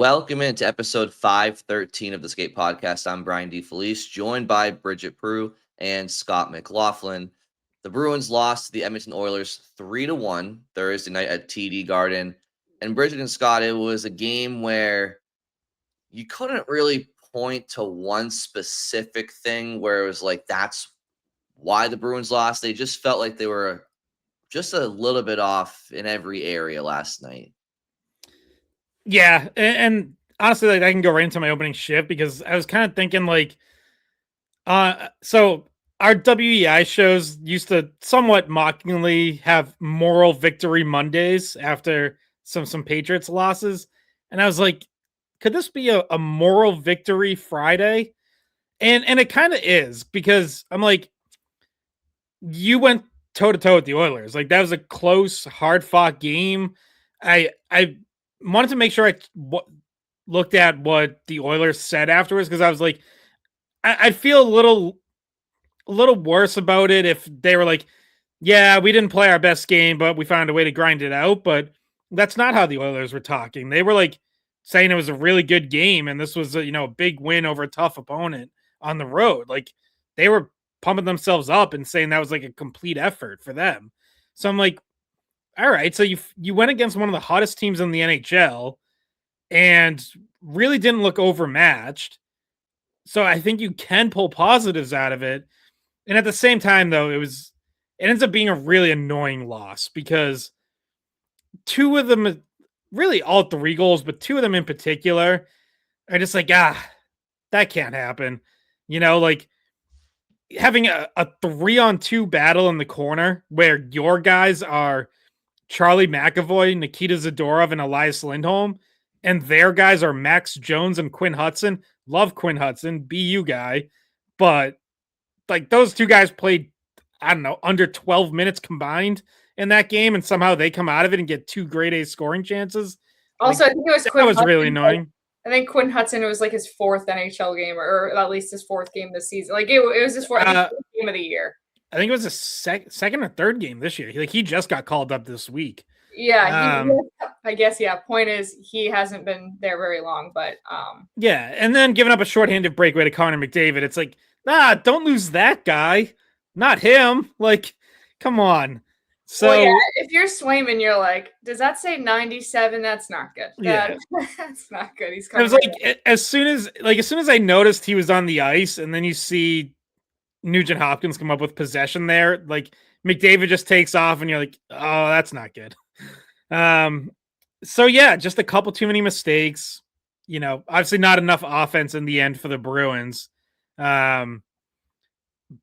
Welcome into episode 513 of the Skate Podcast. I'm Brian DeFelice, joined by Bridget Prue and Scott McLaughlin. The Bruins lost to the Edmonton Oilers 3-1 Thursday night at TD Garden. And Bridget and Scott, it was a game where you couldn't really point to one specific thing where it was like, that's why the Bruins lost. They just felt like they were just a little bit off in every area last night. Yeah, and honestly, like I can go right into my opening shift because I was kind of thinking so our WEI shows used to somewhat mockingly have moral victory Mondays after some Patriots losses, and I was like, could this be a moral victory Friday? And it kind of is, because I'm like, you went toe to toe with the Oilers, like that was a close, hard fought game. I wanted to make sure I looked at what the Oilers said afterwards, because I was like, I'd feel a little worse about it if they were like, yeah, we didn't play our best game, but we found a way to grind it out. But that's not how the Oilers were talking. They were like saying it was a really good game, and this was a big win over a tough opponent on the road. Like they were pumping themselves up and saying that was like a complete effort for them. So I'm like, all right, so you went against one of the hottest teams in the NHL and really didn't look overmatched. So I think you can pull positives out of it. And at the same time, though, it ends up being a really annoying loss, because two of them, really all three goals, but two of them in particular are just like, that can't happen. Like having a 3-on-2 battle in the corner where your guys are Charlie McAvoy, Nikita Zadorov, and Elias Lindholm, and their guys are Max Jones and Quinn Hudson. Love Quinn Hudson, BU guy, but like those two guys played, I don't know, under 12 minutes combined in that game, and somehow they come out of it and get two grade A scoring chances. Also, I think it was Quinn Hudson, really annoying. I think Quinn Hudson, it was like his fourth NHL game, or at least his fourth game this season. Like it was his fourth game of the year. I think it was a second or third game this year. Like he just got called up this week. Yeah, I guess. Yeah. Point is, he hasn't been there very long, but yeah. And then giving up a shorthanded breakaway to Connor McDavid. It's like, don't lose that guy, not him. Like, come on. So well, yeah, if you're Swayman, you're like, does that say 97? That's not good. Yeah, that's not good. He's. I was like, as soon as I noticed he was on the ice, and then you see Nugent Hopkins come up with possession there, like McDavid just takes off, and you're like, oh, that's not good. So yeah, just a couple too many mistakes. Obviously not enough offense in the end for the Bruins.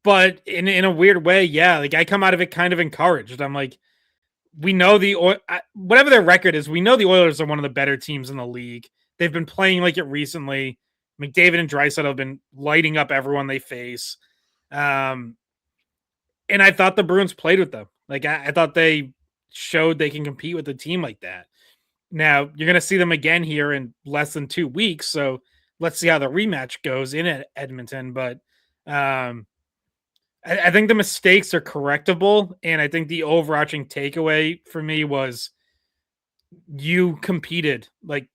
But in a weird way, yeah, like I come out of it kind of encouraged. I'm like, we know whatever their record is, we know the Oilers are one of the better teams in the league. They've been playing like it recently. McDavid and Draisaitl have been lighting up everyone they face. And I thought the Bruins played with them. Like I thought they showed they can compete with a team like that. Now you're going to see them again here in less than 2 weeks. So let's see how the rematch goes in Edmonton. But I think the mistakes are correctable. And I think the overarching takeaway for me was you competed like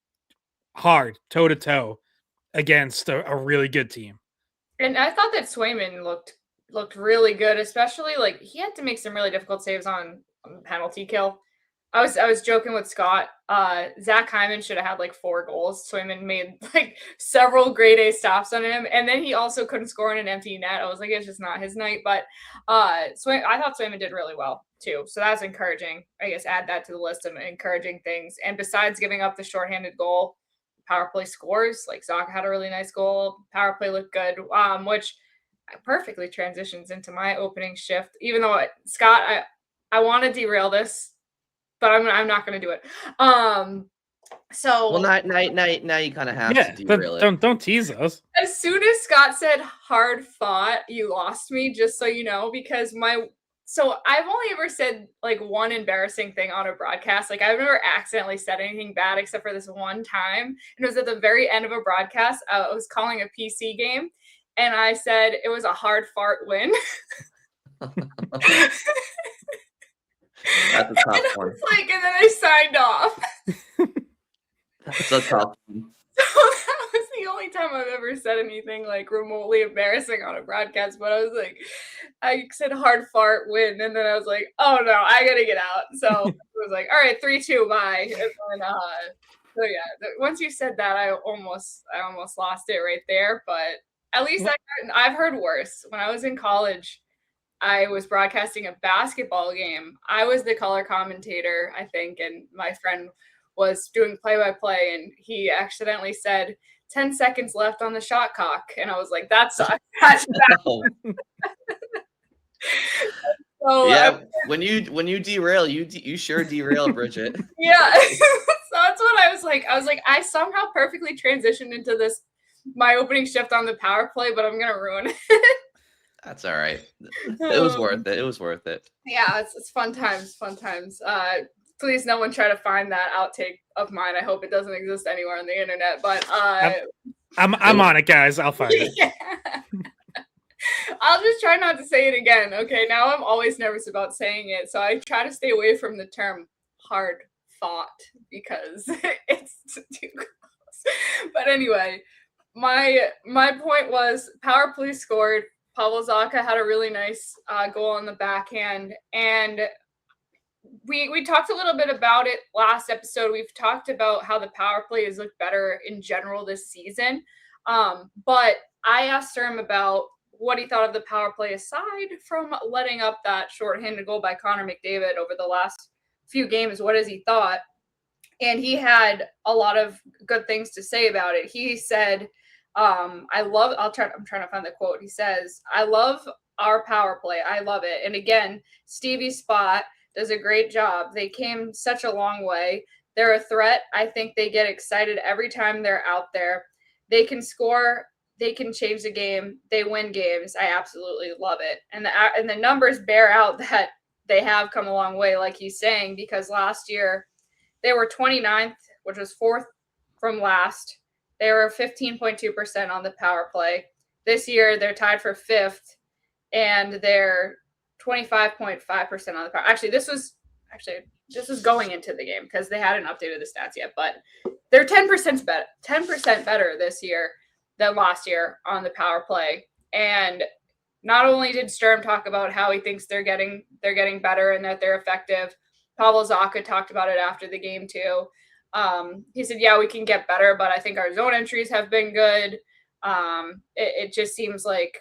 hard, toe to toe, against a really good team. And I thought that Swayman looked really good, especially like he had to make some really difficult saves on penalty kill. I was joking with Scott. Zach Hyman should have had like 4 goals. Swayman made like several grade A stops on him, and then he also couldn't score in an empty net. I was like, it's just not his night. But I thought Swayman did really well too, so that's encouraging. I guess add that to the list of encouraging things. And besides giving up the shorthanded goal, power play scores. Like Zach had a really nice goal. Power play looked good, which perfectly transitions into my opening shift. Even though Scott, I want to derail this, but I'm not going to do it. So well, now you kind of have to derail it. Don't tease us. As soon as Scott said hard fought, you lost me. Just so you know, because so I've only ever said like one embarrassing thing on a broadcast. Like I've never accidentally said anything bad except for this one time. And it was at the very end of a broadcast. I was calling a PC game, and I said it was a hard fart win. That's a tough one. And then I signed off. That's a tough one. only time I've ever said anything like remotely embarrassing on a broadcast, but I was like, I said hard fart win, and then I was like, oh no, I gotta get out. So it was like, all right, 3-2, bye. And then, so yeah, once you said that, I almost lost it right there. But at least I've heard worse. When I was in college, I was broadcasting a basketball game. I was the color commentator, I think, and my friend was doing play-by-play, and he accidentally said 10 seconds left on the shot clock, and I was like, that sucks. So, yeah, when you derail, you sure derail, Bridget. Yeah, so that's what I was like. I somehow perfectly transitioned into this my opening shift on the power play, but I'm gonna ruin it. That's all right. It was worth it. It was worth it. Yeah, it's fun times. Please, no one try to find that outtake of mine. I hope it doesn't exist anywhere on the internet. But I'm on it, guys. I'll find it. Yeah. I'll just try not to say it again. Okay, now I'm always nervous about saying it, so I try to stay away from the term hard fought because it's too close. But anyway, my point was power play scored. Pavel Zacha had a really nice goal on the backhand, and we talked a little bit about it last episode. We've talked about how the power play has looked better in general this season, but I asked him about what he thought of the power play aside from letting up that shorthanded goal by Connor McDavid over the last few games. What has he thought? And he had a lot of good things to say about it. He said, I'm trying to find the quote. He says, I love our power play. I love it. And again, Stevie Spot does a great job. They came such a long way. They're a threat. I think they get excited every time they're out there. They can score. They can change the game. They win games. I absolutely love it. And the numbers bear out that they have come a long way, like he's saying, because last year they were 29th, which was fourth from last. They were 15.2% on the power play. This year they're tied for fifth, and they're 25.5% on the power. Actually, this was going into the game because they hadn't updated the stats yet, but they're 10% better this year than last year on the power play. And not only did Sturm talk about how he thinks they're getting better and that they're effective, Pavel Zacha talked about it after the game too. He said, yeah, we can get better, but I think our zone entries have been good. It just seems like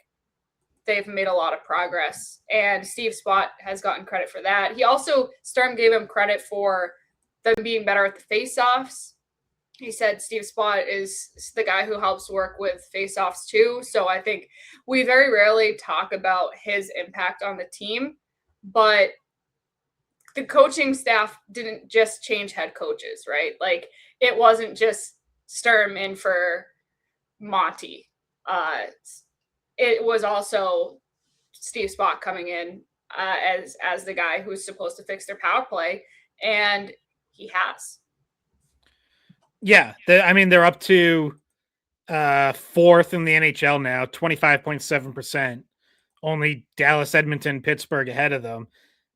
they've made a lot of progress, and Steve Spot has gotten credit for that. He also, Sturm gave him credit for them being better at the face-offs. He said Steve Spot is the guy who helps work with face-offs too. So I think we very rarely talk about his impact on the team, but the coaching staff didn't just change head coaches, right? Like, it wasn't just Sturm in for Monty. It was also Steve Spot coming in as the guy who's supposed to fix their power play, and he has. Yeah, they're up to fourth in the NHL now, 25.7%. Only Dallas, Edmonton, Pittsburgh ahead of them.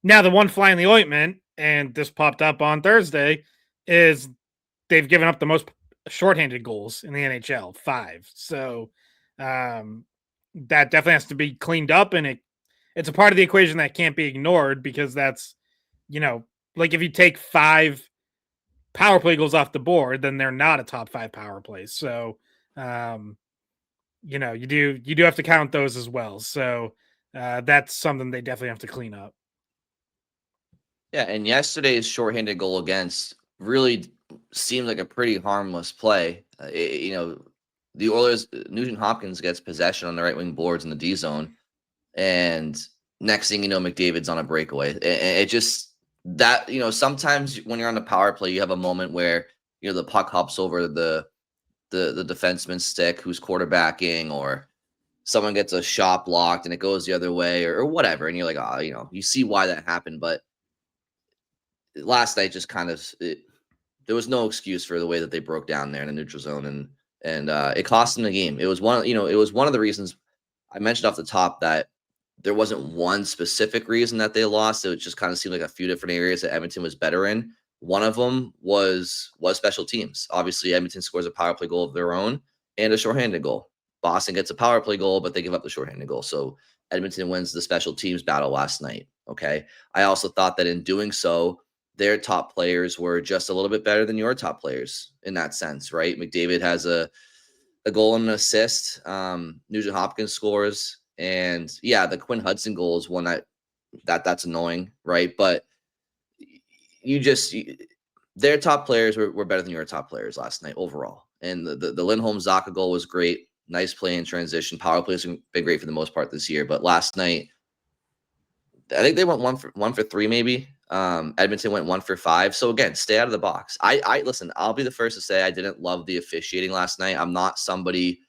Now, the one fly in the ointment, and this popped up on Thursday, is they've given up the most shorthanded goals in the NHL, 5. So that definitely has to be cleaned up, and it's a part of the equation that can't be ignored, because that's, like if you take 5 power play goals off the board, then they're not a top 5 power play. So, you do have to count those as well. So that's something they definitely have to clean up. Yeah, and yesterday's shorthanded goal against really seemed like a pretty harmless play. The Oilers, Nugent Hopkins gets possession on the right wing boards in the D zone, and next thing you know, McDavid's on a breakaway. It just that sometimes when you're on the power play, you have a moment where the puck hops over the defenseman's stick who's quarterbacking, or someone gets a shot blocked and it goes the other way, or whatever, and you're like, you see why that happened, but last night just kind of there was no excuse for the way that they broke down there in the neutral zone, and it cost them the game. It was one of the reasons I mentioned off the top that there wasn't one specific reason that they lost. It just kind of seemed like a few different areas that Edmonton was better in. One of them was special teams. Obviously, Edmonton scores a power play goal of their own, and a shorthanded goal. Boston gets a power play goal, but they give up the shorthanded goal. So Edmonton wins the special teams battle last night. Okay. I also thought that in doing so, their top players were just a little bit better than your top players in that sense, right? McDavid has a goal and an assist. Nugent Hopkins scores. And yeah, the Quinn Hudson goal is one that's annoying, right? But their top players were better than your top players last night overall. And the Lindholm Zaka goal was great. Nice play in transition. Power plays have been great for the most part this year. But last night, I think they went one for three, maybe. Edmonton went 1 for 5. So again, stay out of the box. I listen, I'll be the first to say I didn't love the officiating last night. I'm not somebody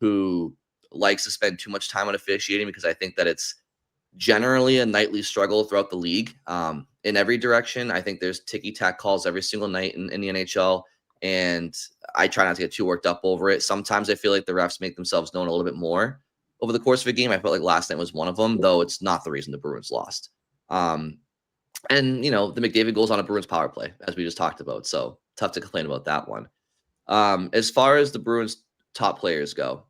who likes to spend too much time on officiating because I think that it's generally a nightly struggle throughout the league. In every direction, I think there's ticky-tack calls every single night in the NHL, and I try not to get too worked up over it. Sometimes I feel like the refs make themselves known a little bit more over the course of a game. I felt like last night was one of them, though it's not the reason the Bruins lost. And, the McDavid goes on a Bruins power play, as we just talked about, so tough to complain about that one. As far as the Bruins top players go,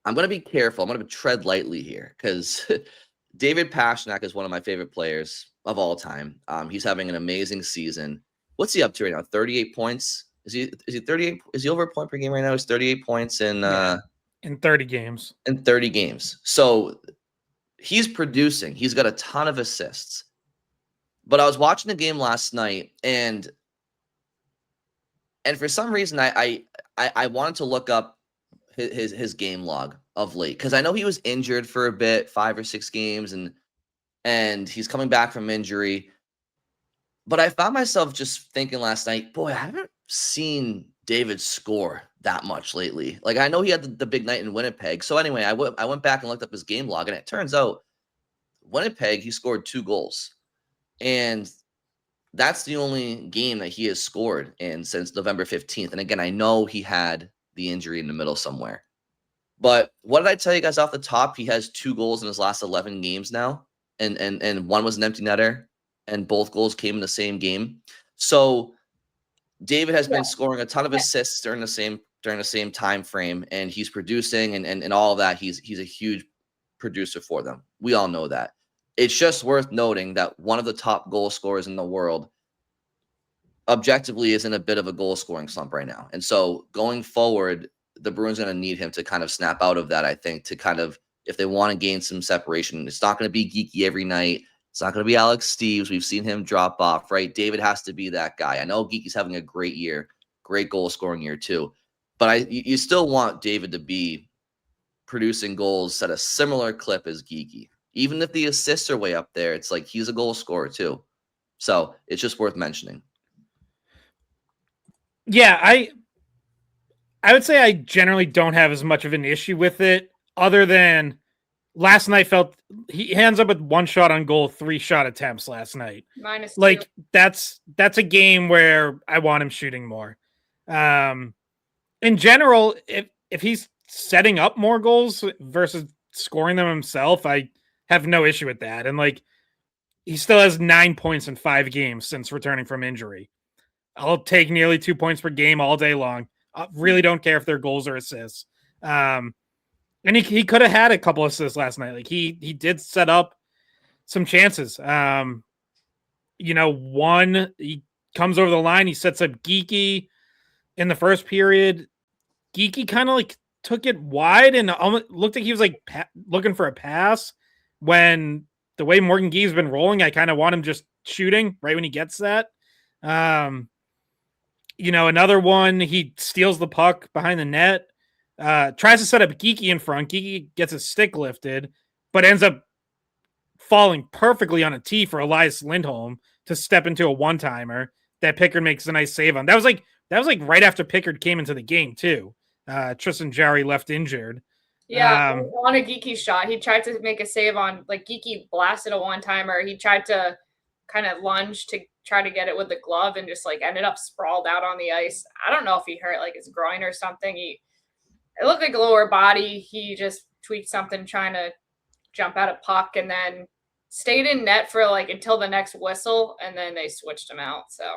I'm going to be careful. I'm going to tread lightly here because David Pastrnak is one of my favorite players of all time. He's having an amazing season. What's he up to right now? 38 points. Is he 38? Is he over a point per game right now? He's 38 points in 30 games. In 30 games. So he's producing. He's got a ton of assists. But I was watching the game last night, and for some reason I wanted to look up his game log of late because I know he was injured for a bit, 5 or 6 games, and he's coming back from injury. But I found myself just thinking last night, boy, I haven't seen David score that much lately. Like, I know he had the big night in Winnipeg. So anyway, I went back and looked up his game log, and it turns out Winnipeg, he scored 2 goals. And that's the only game that he has scored in since November 15th. And again, I know he had the injury in the middle somewhere. But what did I tell you guys off the top? He has 2 goals in his last 11 games now. And one was an empty netter. And both goals came in the same game. So David has been scoring a ton of assists during the same time frame, and he's producing and all of that. He's a huge producer for them. We all know that. It's just worth noting that one of the top goal scorers in the world objectively is in a bit of a goal scoring slump right now. And so going forward, the Bruins are going to need him to kind of snap out of that, I think, to kind of, if they want to gain some separation. It's not going to be Geeky every night. It's not going to be Alex Steves. We've seen him drop off, right? David has to be that guy. I know Geeky's having a great year, great goal scoring year too. But you still want David to be producing goals at a similar clip as Geeky. Even if the assists are way up there, it's like he's a goal scorer too. So it's just worth mentioning. Yeah, I would say I generally don't have as much of an issue with it, other than last night felt he ends up with 1 shot on goal, 3 shot attempts last night. -2. Like that's a game where I want him shooting more. In general, if he's setting up more goals versus scoring them himself, I have no issue with that. And like, he still has 9 points in 5 games since returning from injury. I'll take nearly 2 points per game all day long. I really don't care if they're goals or assists. And he could have had a couple assists last night. Like he did set up some chances. One, he comes over the line, he sets up Geeky in the first period. Geeky kind of like took it wide and almost looked like he was like looking for a pass, when the way Morgan Gee's been rolling, I kind of want him just shooting right when he gets that. Another one, he steals the puck behind the net, tries to set up Geeky in front. Geeky gets his stick lifted, but ends up falling perfectly on a tee for Elias Lindholm to step into a one-timer that Pickard makes a nice save on. That was like right after Pickard came into the game too. Tristan Jarry left injured. Yeah, on a Geeky shot, he tried to make a save on, like, Geeky blasted a one-timer. He tried to kind of lunge to try to get it with the glove and just, like, ended up sprawled out on the ice. I don't know if he hurt, like, his groin or something. It looked like a lower body. He just tweaked something trying to jump out a puck and then stayed in net for, like, until the next whistle, and then they switched him out, so.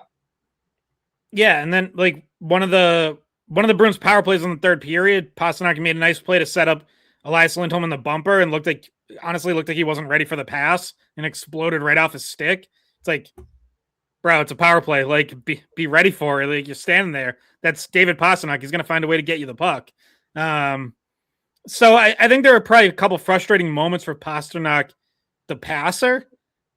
Yeah, and then, like, one of the one of the Bruins power plays in the third period, Pastrnak made a nice play to set up Elias Lindholm in the bumper and looked like he wasn't ready for the pass and exploded right off his stick. It's like, bro, it's a power play. Like, be ready for it. Like, you're standing there. That's David Pastrnak. He's going to find a way to get you the puck. So I think there are probably a couple frustrating moments for Pastrnak, the passer.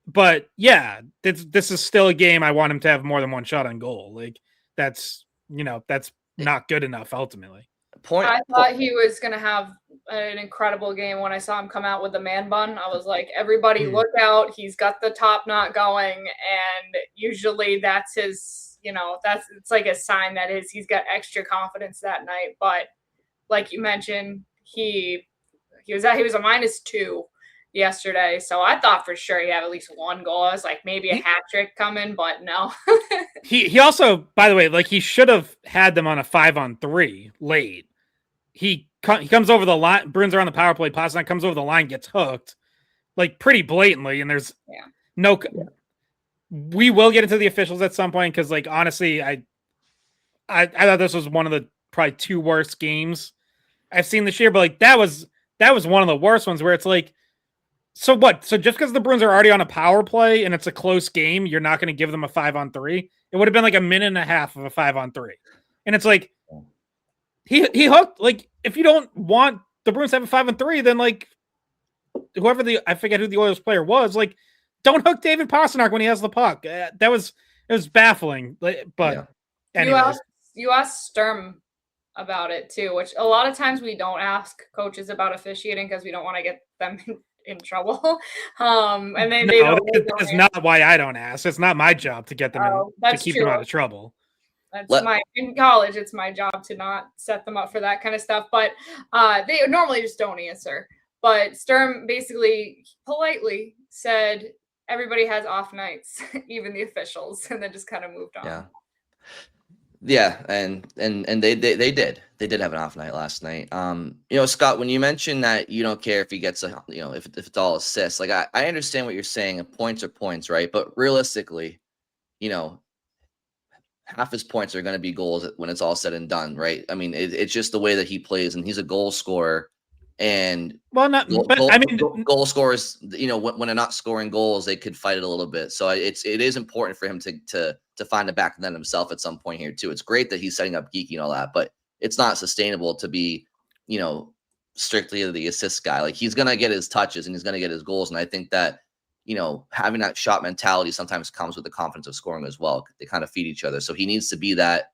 But yeah, this is still a game I want him to have more than one shot on goal. Like, that's not good enough ultimately. I thought he was going to have an incredible game when I saw him come out with the man bun. I was like, everybody look out. He's got the top knot going. And usually that's his, it's like a sign that he's got extra confidence that night. But like you mentioned, he was a -2 yesterday. So I thought for sure he'd have at least one goal. I was like, maybe a hat trick coming, but no. He also, by the way, like, he should have had them on a 5-on-3 late. He comes over the line. Bruins are on the power play. Pastrnak comes over the line, gets hooked, like, pretty blatantly. And there's no. We will get into the officials at some point because, like, honestly, I thought this was one of the probably 2 worst games I've seen this year. But like that was one of the worst ones where it's like, so what? So just because the Bruins are already on a power play and it's a close game, you're not going to give them a 5-on-3? It would have been like a minute and a half of a 5-on-3, and it's like. He hooked, like, if you don't want the Bruins to have a 5-on-3, then, like, I forget who the Oilers player was, like, don't hook David Pastrnak when he has the puck. It was baffling, but anyways. You asked Sturm about it too, which a lot of times we don't ask coaches about officiating because we don't want to get them in trouble. And they don't. That's not why I don't ask. It's not my job to get them to keep them out of trouble. In college, it's my job to not set them up for that kind of stuff. But they normally just don't answer. But Sturm basically politely said everybody has off nights, even the officials, and then just kind of moved on. Yeah, and they did have an off night last night. Scott, when you mentioned that you don't care if he gets if it's all assists, like I understand what you're saying. Points are points, right? But realistically, half his points are going to be goals when it's all said and done, right? I mean, it's just the way that he plays, and he's a goal scorer. And goal scorers, when they're not scoring goals, they could fight it a little bit. So it is important for him to find a back net himself at some point here too. It's great that he's setting up Geeky and all that, but it's not sustainable to be, strictly the assist guy. Like, he's going to get his touches and he's going to get his goals. And I think that, having that shot mentality sometimes comes with the confidence of scoring as well. They kind of feed each other. So he needs to be that,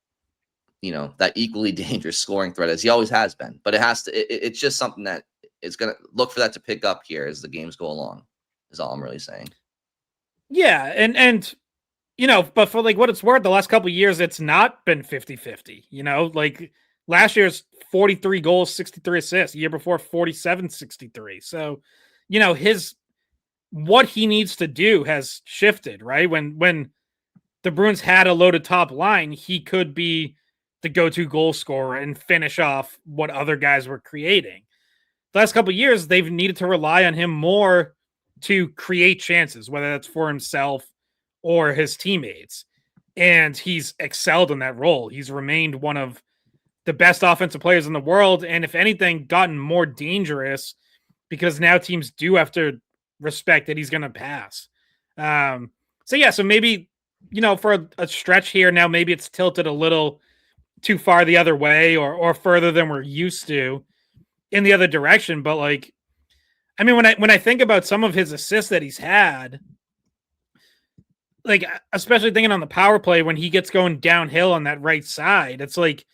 that equally dangerous scoring threat as he always has been. But it has to, it's just something that it's going to look for that to pick up here as the games go along, is all I'm really saying. Yeah. And but for like what it's worth, the last couple of years, it's not been 50-50, like last year's 43 goals, 63 assists, the year before 47, 63. So, what he needs to do has shifted, right? When the Bruins had a loaded top line, he could be the go-to goal scorer and finish off what other guys were creating. The last couple of years, they've needed to rely on him more to create chances, whether that's for himself or his teammates. And he's excelled in that role. He's remained one of the best offensive players in the world. And if anything, gotten more dangerous because now teams do have to respect that he's going to pass. So maybe, for a stretch here now, maybe it's tilted a little too far the other way or further than we're used to in the other direction. But like, I mean, when I think about some of his assists that he's had, like, especially thinking on the power play, when he gets going downhill on that right side, it's like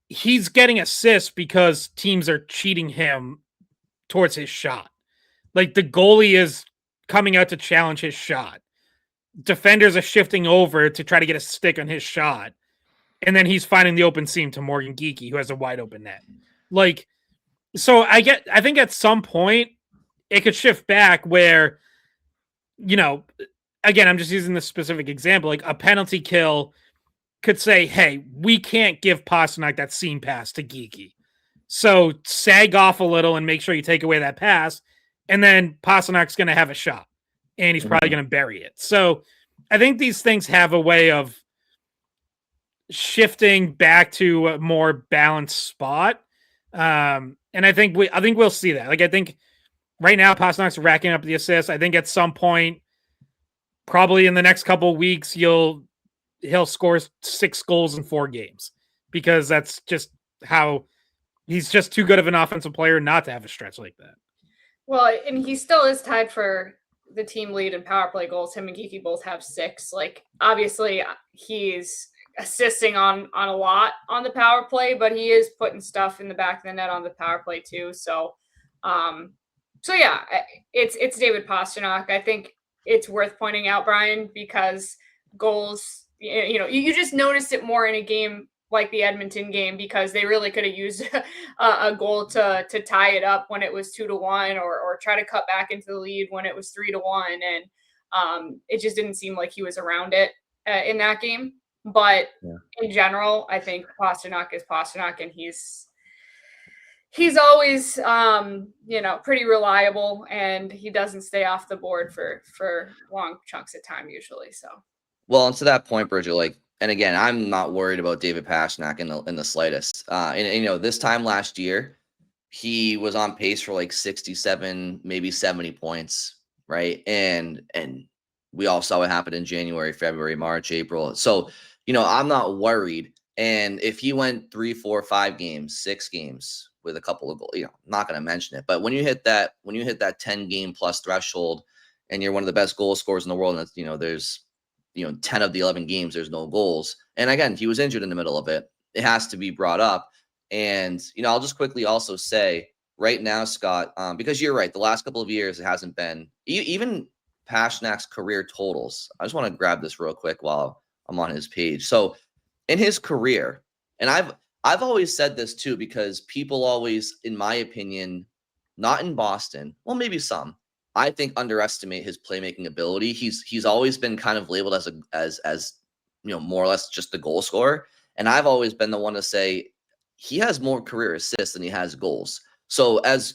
he's getting assists because teams are cheating him towards his shot. Like, the goalie is coming out to challenge his shot. Defenders are shifting over to try to get a stick on his shot. And then he's finding the open seam to Morgan Geeky, who has a wide open net. Like, so I think at some point it could shift back where, again, I'm just using this specific example, like a penalty kill could say, hey, we can't give Pastrnak that seam pass to Geeky. So sag off a little and make sure you take away that pass. And then Pastrnak's going to have a shot and he's probably going to bury it. So I think these things have a way of shifting back to a more balanced spot. And I think we'll see that. Like, I think right now Pastrnak's racking up the assists. I think at some point, probably in the next couple of weeks, he'll score 6 goals in 4 games, because that's just how he's just too good of an offensive player not to have a stretch like that. Well, and he still is tied for the team lead in power play goals. Him and Geeky both have 6. Like, obviously he's assisting on a lot on the power play, but he is putting stuff in the back of the net on the power play too. So yeah, it's David Pastrnak. I think it's worth pointing out, Brian, because goals, you just noticed it more in a game like the Edmonton game, because they really could have used a goal to tie it up when it was 2-1, or try to cut back into the lead when it was 3-1. And it just didn't seem like he was around it in that game. But in general, I think Pastrnak is Pastrnak, and he's always, pretty reliable, and he doesn't stay off the board for long chunks of time usually. So, well, and to that point, Bridget, like, and again, I'm not worried about David Pastrnak in the slightest. And this time last year, he was on pace for like 67, maybe 70 points, right? And we all saw what happened in January, February, March, April. So, I'm not worried. And if he went 3, 4, 5 games, 6 games with a couple of goals, I'm not going to mention it. But when you hit that 10 game plus threshold, and you're one of the best goal scorers in the world, and that's, there's 10 of the 11 games, there's no goals. And again, he was injured in the middle of it. It has to be brought up. And, I'll just quickly also say right now, Scott, because you're right, the last couple of years, it hasn't been even Pastrnak's career totals. I just want to grab this real quick while I'm on his page. So in his career, and I've always said this too, because people always, in my opinion, not in Boston, well, maybe some, I think, underestimate his playmaking ability. He's always been kind of labeled as more or less just the goal scorer. And I've always been the one to say he has more career assists than he has goals. So as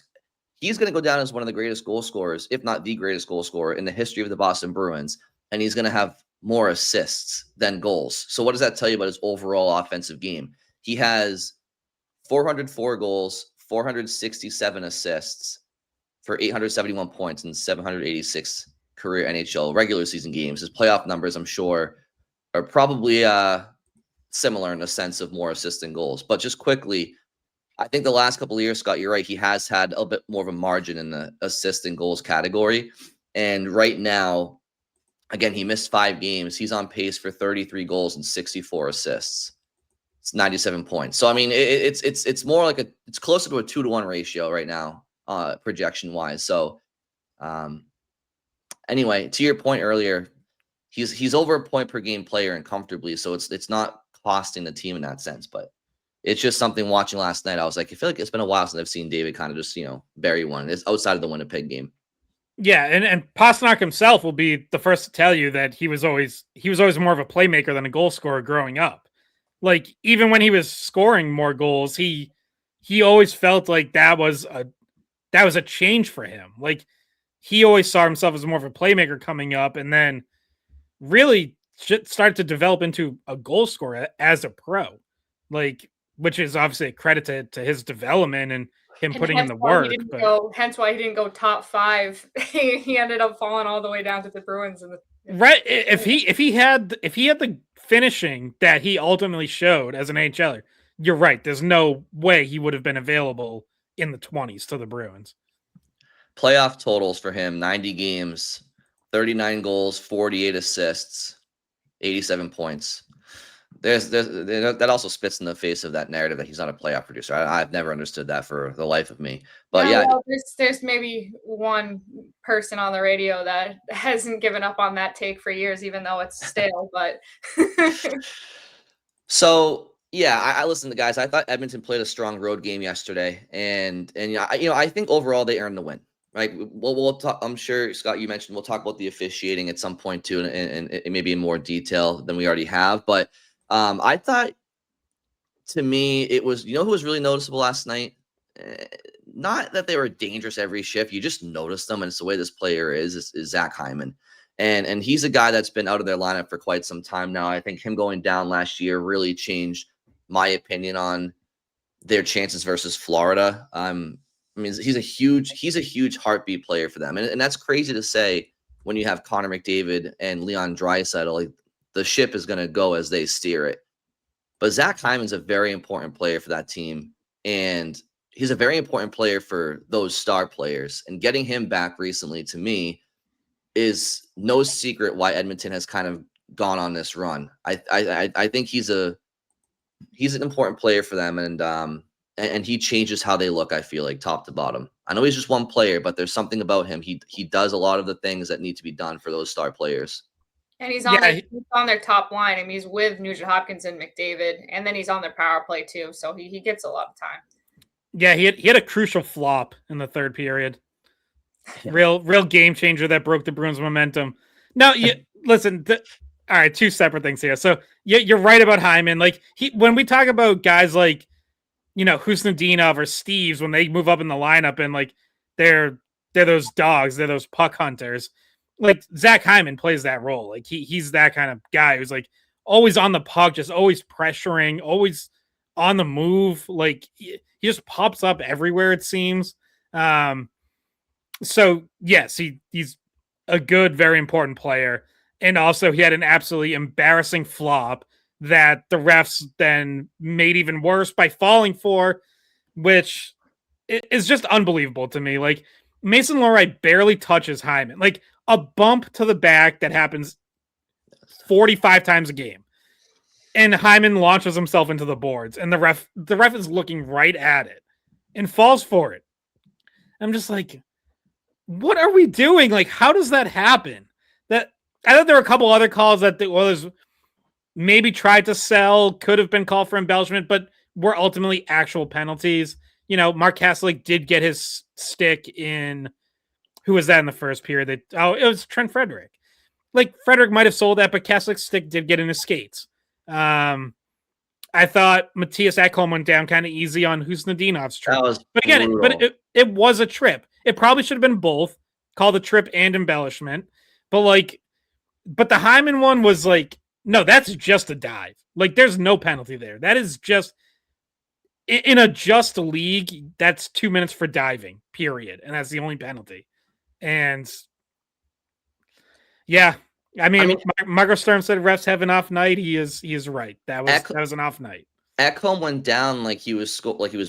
he's going to go down as one of the greatest goal scorers, if not the greatest goal scorer in the history of the Boston Bruins, and he's going to have more assists than goals. So what does that tell you about his overall offensive game? He has 404 goals, 467 assists for 871 points and 786 career NHL regular season games. His playoff numbers, I'm sure, are probably similar in the sense of more assists and goals. But just quickly, I think the last couple of years, Scott, you're right, he has had a bit more of a margin in the assist and goals category. And right now, again, he missed 5 games. He's on pace for 33 goals and 64 assists. It's 97 points. So I mean, it's more like it's closer to a 2-to-1 ratio right now, projection wise. So anyway, to your point earlier, he's over a point per game player and comfortably. So it's not costing the team in that sense, but it's just something watching last night. I was like, I feel like it's been a while since I've seen David kind of just, bury one. It's outside of the Winnipeg game. Yeah, and Pastrnak himself will be the first to tell you that he was always more of a playmaker than a goal scorer growing up. Like, even when he was scoring more goals, he always felt like that was a change for him. Like, he always saw himself as more of a playmaker coming up, and then really started to develop into a goal scorer as a pro. Like, which is obviously a credit to his development and him putting in the work. Hence why he didn't go top 5. He ended up falling all the way down to the Bruins. Right. If he had the finishing that he ultimately showed as an AHLer, you're right. There's no way he would have been available in the 20s to the Bruins. Playoff totals for him: 90 games, 39 goals, 48 assists, 87 points. That also spits in the face of that narrative that he's not a playoff producer. I've never understood that for the life of me. But well, there's maybe one person on the radio that hasn't given up on that take for years, even though it's stale. But so yeah, I listened to guys. I thought Edmonton played a strong road game yesterday, and I think overall they earned the win. Right. We'll talk. I'm sure, Scott, you mentioned we'll talk about the officiating at some point too, and maybe in more detail than we already have, but. I thought, to me, it was, who was really noticeable last night? Not that they were dangerous every shift. You just noticed them, and it's the way this player is Zach Hyman. And he's a guy that's been out of their lineup for quite some time now. I think him going down last year really changed my opinion on their chances versus Florida. I mean, he's a huge heartbeat player for them, and that's crazy to say when you have Connor McDavid and Leon Draisaitl. Like, the ship is going to go as they steer it. But Zach Hyman's a very important player for that team, and he's a very important player for those star players. And getting him back recently, to me, is no secret why Edmonton has kind of gone on this run. I think he's an important player for them, and he changes how they look, I feel like, top to bottom. I know he's just one player, but there's something about him. He does a lot of the things that need to be done for those star players. And he's on their top line. I mean, he's with Nugent Hopkins and McDavid, and then he's on their power play too. So he gets a lot of time. Yeah, he had a crucial flop in the third period. Real game changer that broke the Bruins' momentum. Now, listen. All right, two separate things here. So you're right about Hyman. Like, when we talk about guys like, Khusnutdinov or Steves, when they move up in the lineup and like they're those dogs, they're those puck hunters. Like, Zach Hyman plays that role. Like, he's that kind of guy who's like always on the puck, just always pressuring, always on the move. Like, he just pops up everywhere, it seems. So yes, he's a good, very important player. And also he had an absolutely embarrassing flop that the refs then made even worse by falling for, which is just unbelievable to me. Like, Mason Lohrei barely touches Hyman. Like, a bump to the back that happens 45 times a game. And Hyman launches himself into the boards, and the ref is looking right at it and falls for it. I'm just like, what are we doing? Like, how does that happen? That I thought there were a couple other calls that the Oilers maybe tried to sell, could have been called for embellishment, but were ultimately actual penalties. Mark Kastelik did get his stick in. Who was that in the first period? It was Trent Frederic. Like, Frederic might have sold that, but Kastelik's stick did get in his skates. I thought Matthias Ekholm went down kind of easy on Khusnutdinov's trip. But again, it was a trip. It probably should have been both, called a trip and embellishment. But the Hyman one was like, no, that's just a dive. Like, there's no penalty there. That is just, in a just league, that's 2 minutes for diving, period. And that's the only penalty. And yeah, I mean Marco Sturm said refs have an off night. He is right. That was an off night. Ekholm went down like he was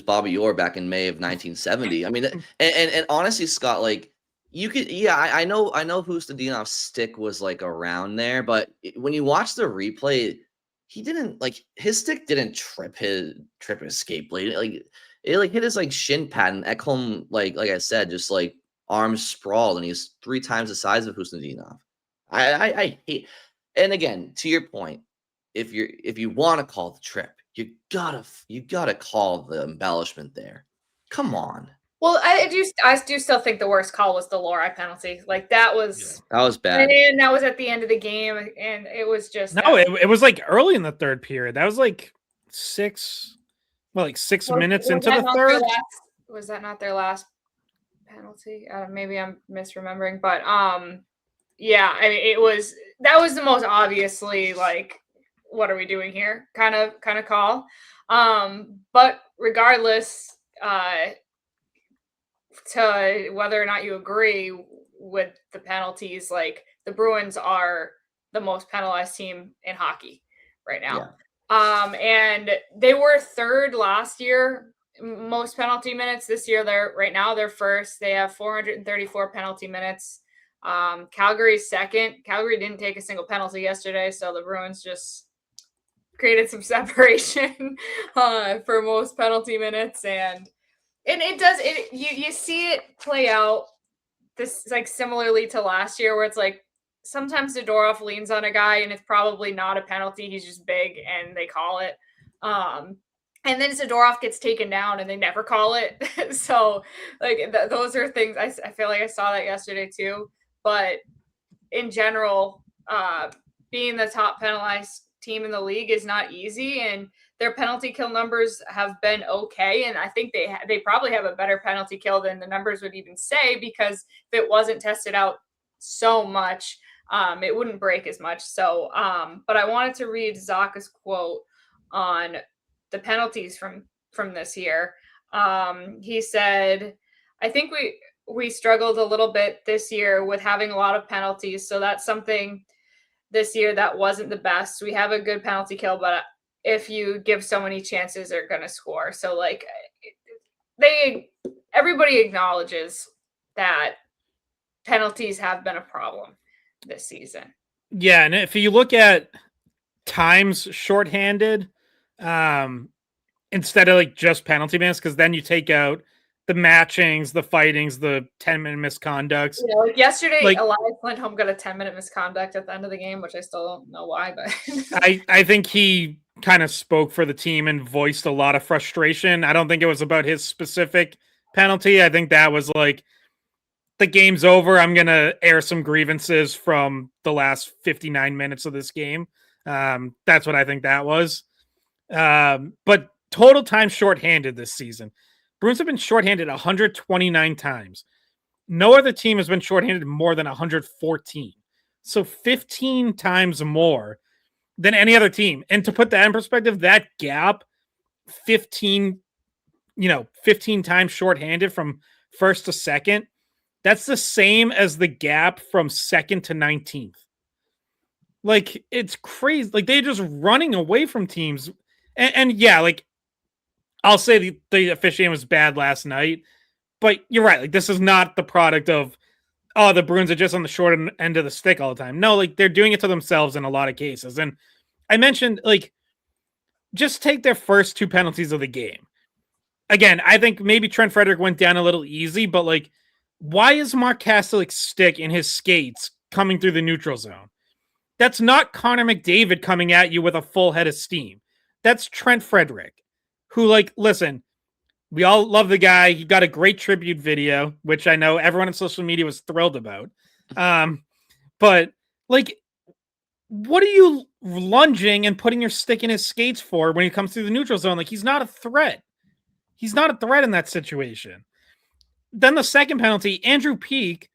Bobby Orr back in May of 1970. I mean, and honestly, Scott, like, you could, I know Khusnutdinov's stick was like around there, but when you watch the replay, he didn't, like, his stick didn't trip his skate blade. Like, it like hit his like shin pad, and Ekholm, like I said, just like arms sprawled, and he's 3 times the size of Khusnutdinov. I hate, and again, to your point, if you want to call the trip, you gotta call the embellishment there. Come on. Well, I do still think the worst call was the Lohrei penalty. Like, that was bad. And that was at the end of the game, and it was just it was like early in the third period. That was like 6 minutes into the third. Was that not their last penalty? Maybe I'm misremembering, but yeah, I mean, that was the most obviously, like, what are we doing here kind of call. But regardless, to whether or not you agree with the penalties, like, the Bruins are the most penalized team in hockey right now. Yeah. And they were third last year, most penalty minutes. This year, they're first. They have 434 penalty minutes. Calgary's second. Calgary didn't take a single penalty yesterday, so the Bruins just created some separation for most penalty minutes, and you see it play out this, like, similarly to last year, where it's like sometimes Zadorov leans on a guy and it's probably not a penalty, he's just big, and they call it. And then Zadorov gets taken down and they never call it. So, like, those are things I feel like I saw that yesterday too. But in general, being the top penalized team in the league is not easy, and their penalty kill numbers have been okay. And I think they probably have a better penalty kill than the numbers would even say, because if it wasn't tested out so much, it wouldn't break as much. So, but I wanted to read Zaka's quote on the penalties from this year. He said, "I think we struggled a little bit this year with having a lot of penalties, so that's something this year that wasn't the best. We have a good penalty kill, but if you give so many chances, they're gonna score." So like everybody acknowledges that penalties have been a problem this season. Yeah, and if you look at times shorthanded, instead of like just penalty minutes, because then you take out the matchings, the fightings, the 10-minute misconducts. You know, like yesterday, Like, Elias Lindholm got a 10-minute misconduct at the end of the game, which I still don't know why, but I think he kind of spoke for the team and voiced a lot of frustration. I don't think it was about his specific penalty. I think that was like, the game's over. I'm going to air some grievances from the last 59 minutes of this game. That's what I think that was. But total time shorthanded this season. Bruins have been shorthanded 129 times. No other team has been shorthanded more than 114. So 15 times more than any other team. And to put that in perspective, that gap, 15 times shorthanded from first to second, that's the same as the gap from second to 19th. Like, it's crazy. Like, they're just running away from teams. And yeah, like, I'll say the officiating was bad last night, but you're right. Like, this is not the product of, oh, the Bruins are just on the short end of the stick all the time. No, like, they're doing it to themselves in a lot of cases. And I mentioned, like, just take their first two penalties of the game. Again, I think maybe Trent Frederic went down a little easy, but like, why is Mark Kastelik's stick in his skates coming through the neutral zone? That's not Connor McDavid coming at you with a full head of steam. That's Trent Frederic, who, like, listen, we all love the guy. He got a great tribute video, which I know everyone on social media was thrilled about. But like, what are you lunging and putting your stick in his skates for when he comes through the neutral zone? Like, he's not a threat. He's not a threat in that situation. Then the second penalty, Andrew Peeke,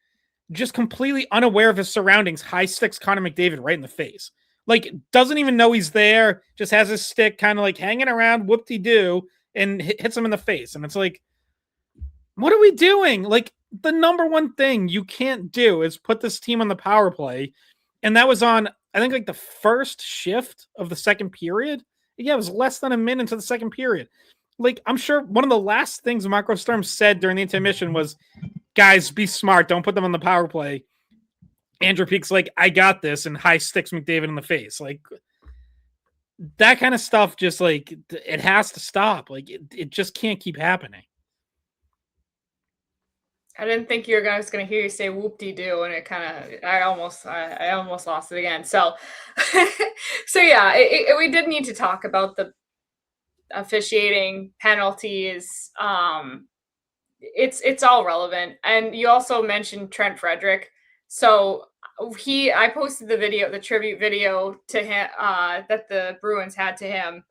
just completely unaware of his surroundings, high sticks Connor McDavid right in the face. Like, doesn't even know he's there, just has his stick kind of like hanging around, whoop-de-doo, and hits him in the face. And it's like, what are we doing? Like, the number one thing you can't do is put this team on the power play. And that was on, I think, like the first shift of the second period. Yeah, it was less than a minute into the second period. Like, I'm sure one of the last things Marco Sturm said during the intermission was, guys, be smart. Don't put them on the power play. Andrew Peake's like, I got this, and high sticks McDavid in the face. Like, that kind of stuff, just like, it has to stop. Like, it just can't keep happening. I didn't think you were guys going to hear you say whoop-de-doo, and it kind of, I almost lost it again. So, so yeah, we did need to talk about the officiating, penalties. It's all relevant. And you also mentioned Trent Frederic. So I posted the tribute video to him that the Bruins had to him,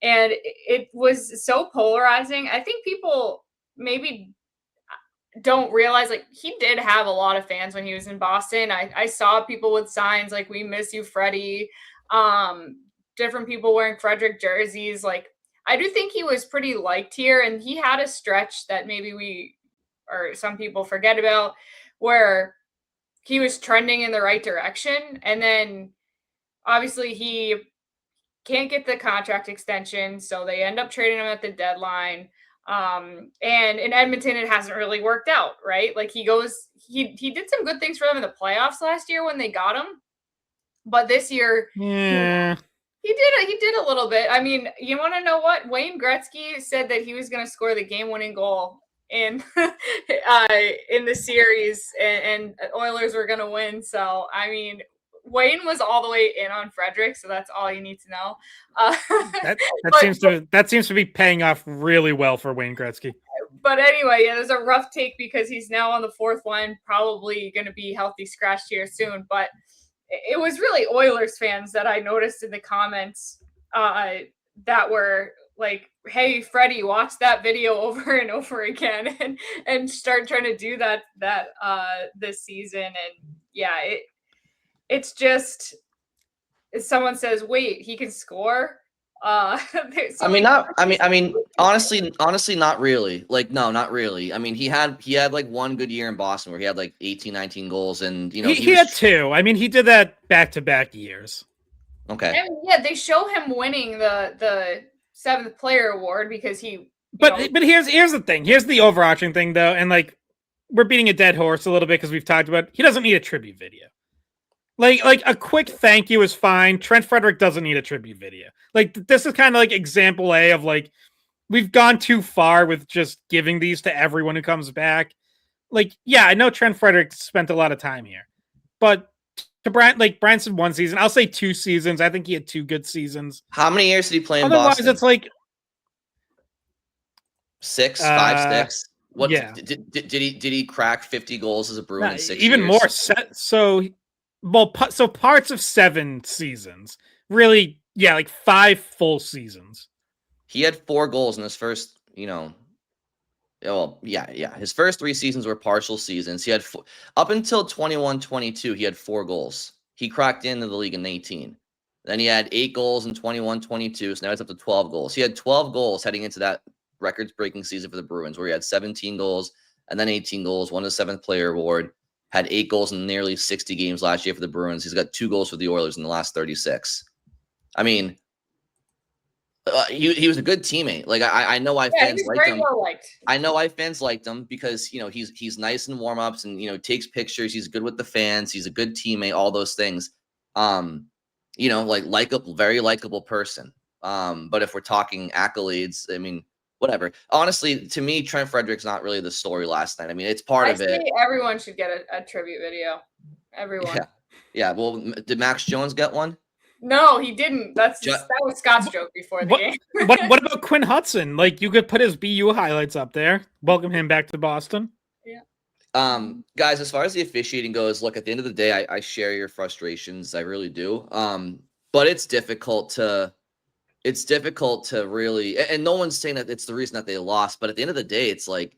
and it was so polarizing. I think people maybe don't realize, like, he did have a lot of fans when he was in Boston. I saw people with signs like, "We miss you, Freddie." Different people wearing Frederic jerseys. Like, I do think he was pretty liked here, and he had a stretch that maybe some people forget about, where he was trending in the right direction. And then obviously he can't get the contract extension, so they end up trading him at the deadline. And in Edmonton, it hasn't really worked out, right? Like, he did some good things for them in the playoffs last year when they got him. But this year, Yeah. He did a little bit. I mean, you want to know what? Wayne Gretzky said that he was going to score the game-winning goal in in the series, and Oilers were going to win. So, I mean, Wayne was all the way in on Frederic, so that's all you need to know. That seems to be paying off really well for Wayne Gretzky. But anyway, yeah, there's a rough take because he's now on the fourth line, probably going to be healthy scratched here soon. But it was really Oilers fans that I noticed in the comments that were like, "Hey, Freddie, watch that video over and over again and start trying to do that this season." And yeah, it's just someone says, "Wait, he can score." Honestly, not really. Like, no, not really. I mean, he had like one good year in Boston where he had like 18, 19 goals, and he had two. I mean, he did that back-to-back years. Okay. And yeah, they show him winning the 7th player award because he. But here's the thing. Here's the overarching thing, though, and like we're beating a dead horse a little bit because we've talked about he doesn't need a tribute video. Like a quick thank you is fine. Trent Frederic doesn't need a tribute video. Like this is kind of like example A of like we've gone too far with just giving these to everyone who comes back. Like, yeah, I know Trent Frederic spent a lot of time here, but to Brian said 1 season. I'll say 2 seasons. I think he had 2 good seasons. How many years did he play in Otherwise, Boston? it's like 6, 5, 6. What? Yeah. Did he crack 50 goals as a Bruin in 6 even years? more. So parts of 7 seasons. Really, yeah, like 5 full seasons. He had 4 goals in his first, his first 3 seasons were partial seasons. He had up until 21-22, he had 4 goals. He cracked into the league in 18. Then he had 8 goals in 21-22, so now it's up to 12 goals. He had 12 goals heading into that records-breaking season for the Bruins, where he had 17 goals and then 18 goals, won the 7th player award, had 8 goals in nearly 60 games last year for the Bruins. He's got 2 goals for the Oilers in the last 36. I mean, he was a good teammate. Like I know why fans liked him. Well liked. I know why fans liked him because he's nice in warm-ups and takes pictures. He's good with the fans. He's a good teammate. All those things. Very likable person. But if we're talking accolades, I mean, whatever. Honestly, to me, Trent Frederic's not really the story last night. I mean, it's part of it. Everyone should get a tribute video. Everyone. Yeah. Well, did Max Jones get one? No, he didn't. That was Scott's joke before the game. What about Quinn Hudson? Like, you could put his BU highlights up there. Welcome him back to Boston. Yeah. Guys, as far as the officiating goes, look, at the end of the day, I share your frustrations. I really do. But it's difficult to really, and no one's saying that it's the reason that they lost, but at the end of the day, it's like,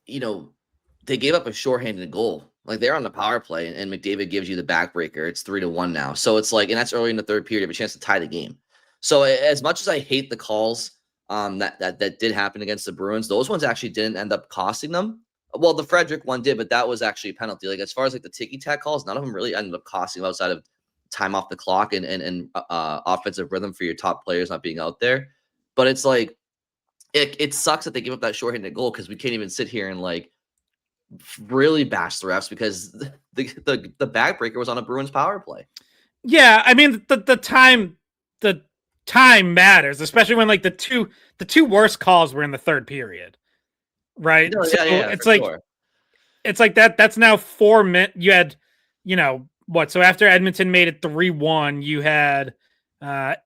they gave up a shorthanded goal. Like, they're on the power play, and McDavid gives you the backbreaker. It's 3-1 now. So it's like, and that's early in the third period. You have a chance to tie the game. So as much as I hate the calls that did happen against the Bruins, those ones actually didn't end up costing them. Well, the Frederic one did, but that was actually a penalty. Like, as far as like the ticky-tack calls, none of them really ended up costing them outside of time off the clock and offensive rhythm for your top players not being out there. But it's like, it sucks that they give up that shorthanded goal because we can't even sit here and like really bash the refs because the backbreaker was on a Bruins power play. Yeah, I mean the time matters, especially when like the two worst calls were in the third period, right? No, so yeah, it's like sure. It's like that's now 4 minutes. You had what? So after Edmonton made it 3-1, you had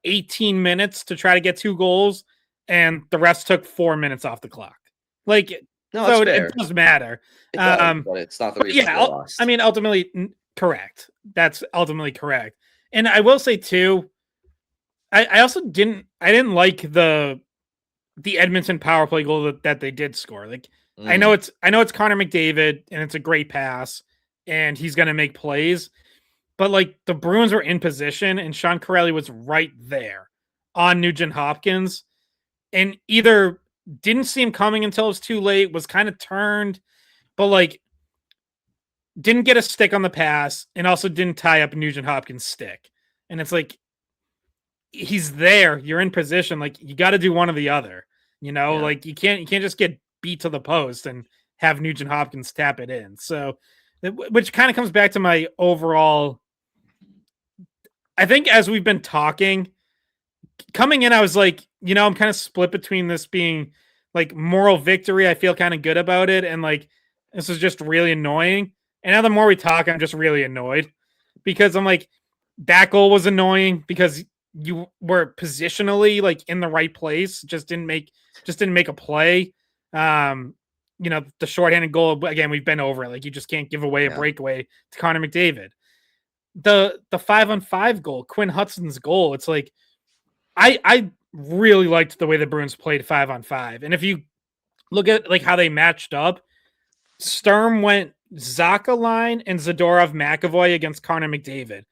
18 minutes to try to get 2 goals, and the rest took 4 minutes off the clock. Like, no, so it does matter. It does, but it's not the reason they lost. I mean, ultimately, correct. That's ultimately correct. And I will say too, I also didn't like the Edmonton power play goal that they did score. Like, I know it's Connor McDavid, and it's a great pass, and he's going to make plays. But like, the Bruins were in position, and Sean Corelli was right there on Nugent Hopkins, and either didn't see him coming until it was too late, was kind of turned, but like didn't get a stick on the pass, and also didn't tie up Nugent Hopkins' stick. And it's like, he's there, you're in position, like you got to do one or the other. Like you can't just get beat to the post and have Nugent Hopkins tap it in. So, which kind of comes back to my overall. I think as we've been talking, coming in, I was like, I'm kind of split between this being like moral victory. I feel kind of good about it. And like, this is just really annoying. And now the more we talk, I'm just really annoyed because I'm like, that goal was annoying because you were positionally like in the right place. Just didn't make a play. The shorthanded goal, again, we've been over it. Like, you just can't give away a breakaway to Connor McDavid. The 5-on-5 goal, Quinn Hudson's goal. It's like, I really liked the way the Bruins played 5-on-5. And if you look at like how they matched up, Sturm went Zaka line and Zadorov McAvoy against Connor McDavid.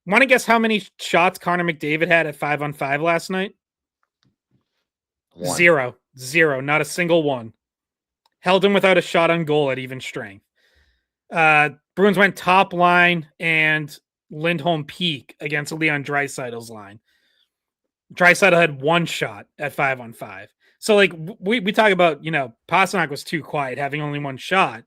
Want to guess how many shots Connor McDavid had at 5-on-5 last night? 1. Zero. Not a single one. Held him without a shot on goal at even strength. Bruins went top line and Lindholm peak against Leon Draisaitl's line. Draisaitl had 1 shot at 5-on-5. So like we talk about, Pastrnak was too quiet, having only 1 shot.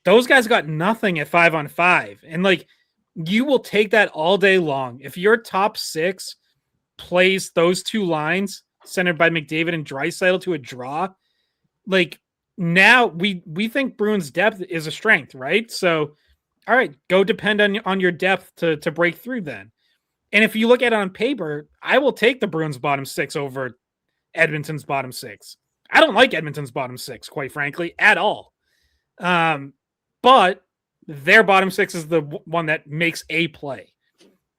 Those guys got nothing at 5-on-5. And like, you will take that all day long. If your top 6 plays those 2 lines centered by McDavid and Draisaitl to a draw, like now we think Bruins depth is a strength, right? So, all right, go depend on your depth to break through then. And if you look at it on paper, I will take the Bruins bottom 6 over Edmonton's bottom 6. I don't like Edmonton's bottom 6, quite frankly, at all. But their bottom 6 is the one that makes a play.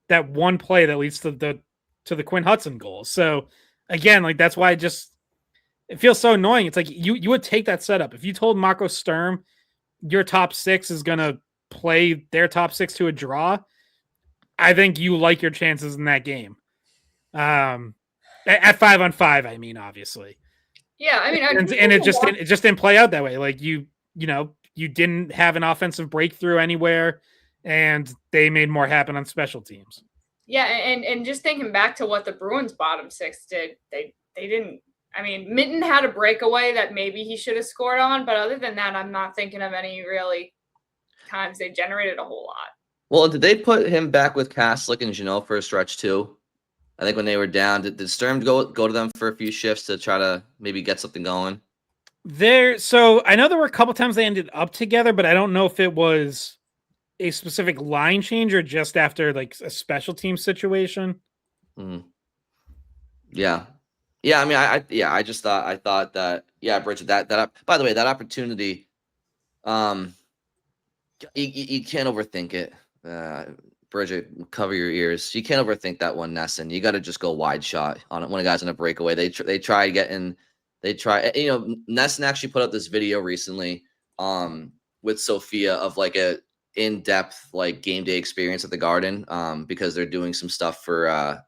That one play that leads to the Quinn Hudson goal. So again, like that's why it feels so annoying. It's like you would take that setup. If you told Marco Sturm your top 6 is gonna play their top 6 to a draw, I think you like your chances in that game. At 5-on-5, I mean, obviously. Yeah, I mean, and it just didn't play out that way. Like you didn't have an offensive breakthrough anywhere, and they made more happen on special teams. Yeah, and just thinking back to what the Bruins bottom 6 did, they didn't. I mean, Mitten had a breakaway that maybe he should have scored on, but other than that, I'm not thinking of any really times they generated a whole lot. Well, did they put him back with Kaslik and Jeannot for a stretch too? I think when they were down, did Sturm go to them for a few shifts to try to maybe get something going? So I know there were a couple times they ended up together, but I don't know if it was a specific line change or just after like a special team situation. Yeah. I mean, I thought that, Bridget, that by the way, that opportunity, you can't overthink it. Bridget, cover your ears. You can't overthink that one, Nesson. You got to just go wide shot on it when a guy's in a breakaway. They try getting. Nesson actually put up this video recently with Sophia of like a in-depth like game day experience at the Garden because they're doing some stuff for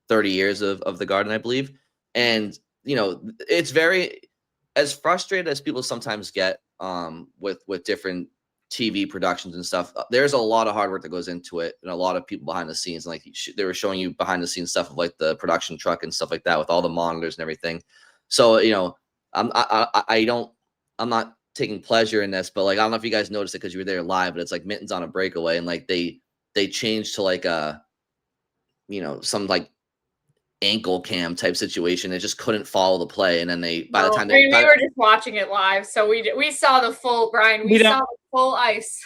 30 years of the Garden, I believe. And it's very, as frustrated as people sometimes get with different TV productions and stuff, there's a lot of hard work that goes into it and a lot of people behind the scenes. Like they were showing you behind the scenes stuff of like the production truck and stuff like that with all the monitors and everything. So, I'm not taking pleasure in this, but like, I don't know if you guys noticed it because you were there live, but it's like Mitten's on a breakaway and like they changed to like some like ankle cam type situation. It just couldn't follow the play. And then we were just watching it live. So we saw the full, Brian, we saw the full ice.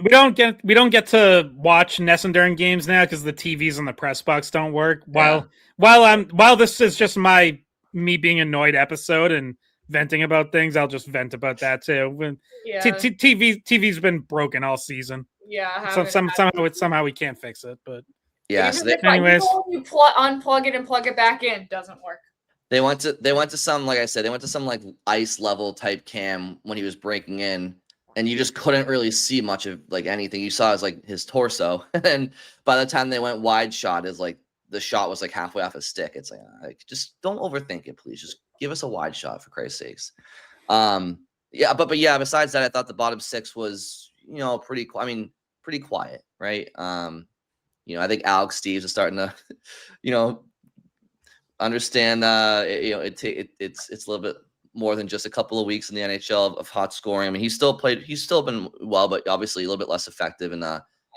We don't get to watch Nesson during games now because the TVs in the press box don't work. While this is just me being annoyed episode and venting about things, I'll just vent about that too. Yeah. TV's been broken all season. Yeah. Somehow we can't fix it, but yeah. So anyways, you unplug it and plug it back in. Doesn't work. They went to some, like I said, like ice level type cam when he was breaking in, and you just couldn't really see much of like anything. You saw his torso, and then by the time they went wide shot, is like the shot was like halfway off his stick. It's like just don't overthink it, please. Just give us a wide shot for Christ's sakes. But besides that, I thought the bottom 6 was pretty quiet, right? I think Alex Steves is starting to, understand. It's a little bit more than just a couple of weeks in the NHL of hot scoring. I mean, he's still been well, but obviously a little bit less effective and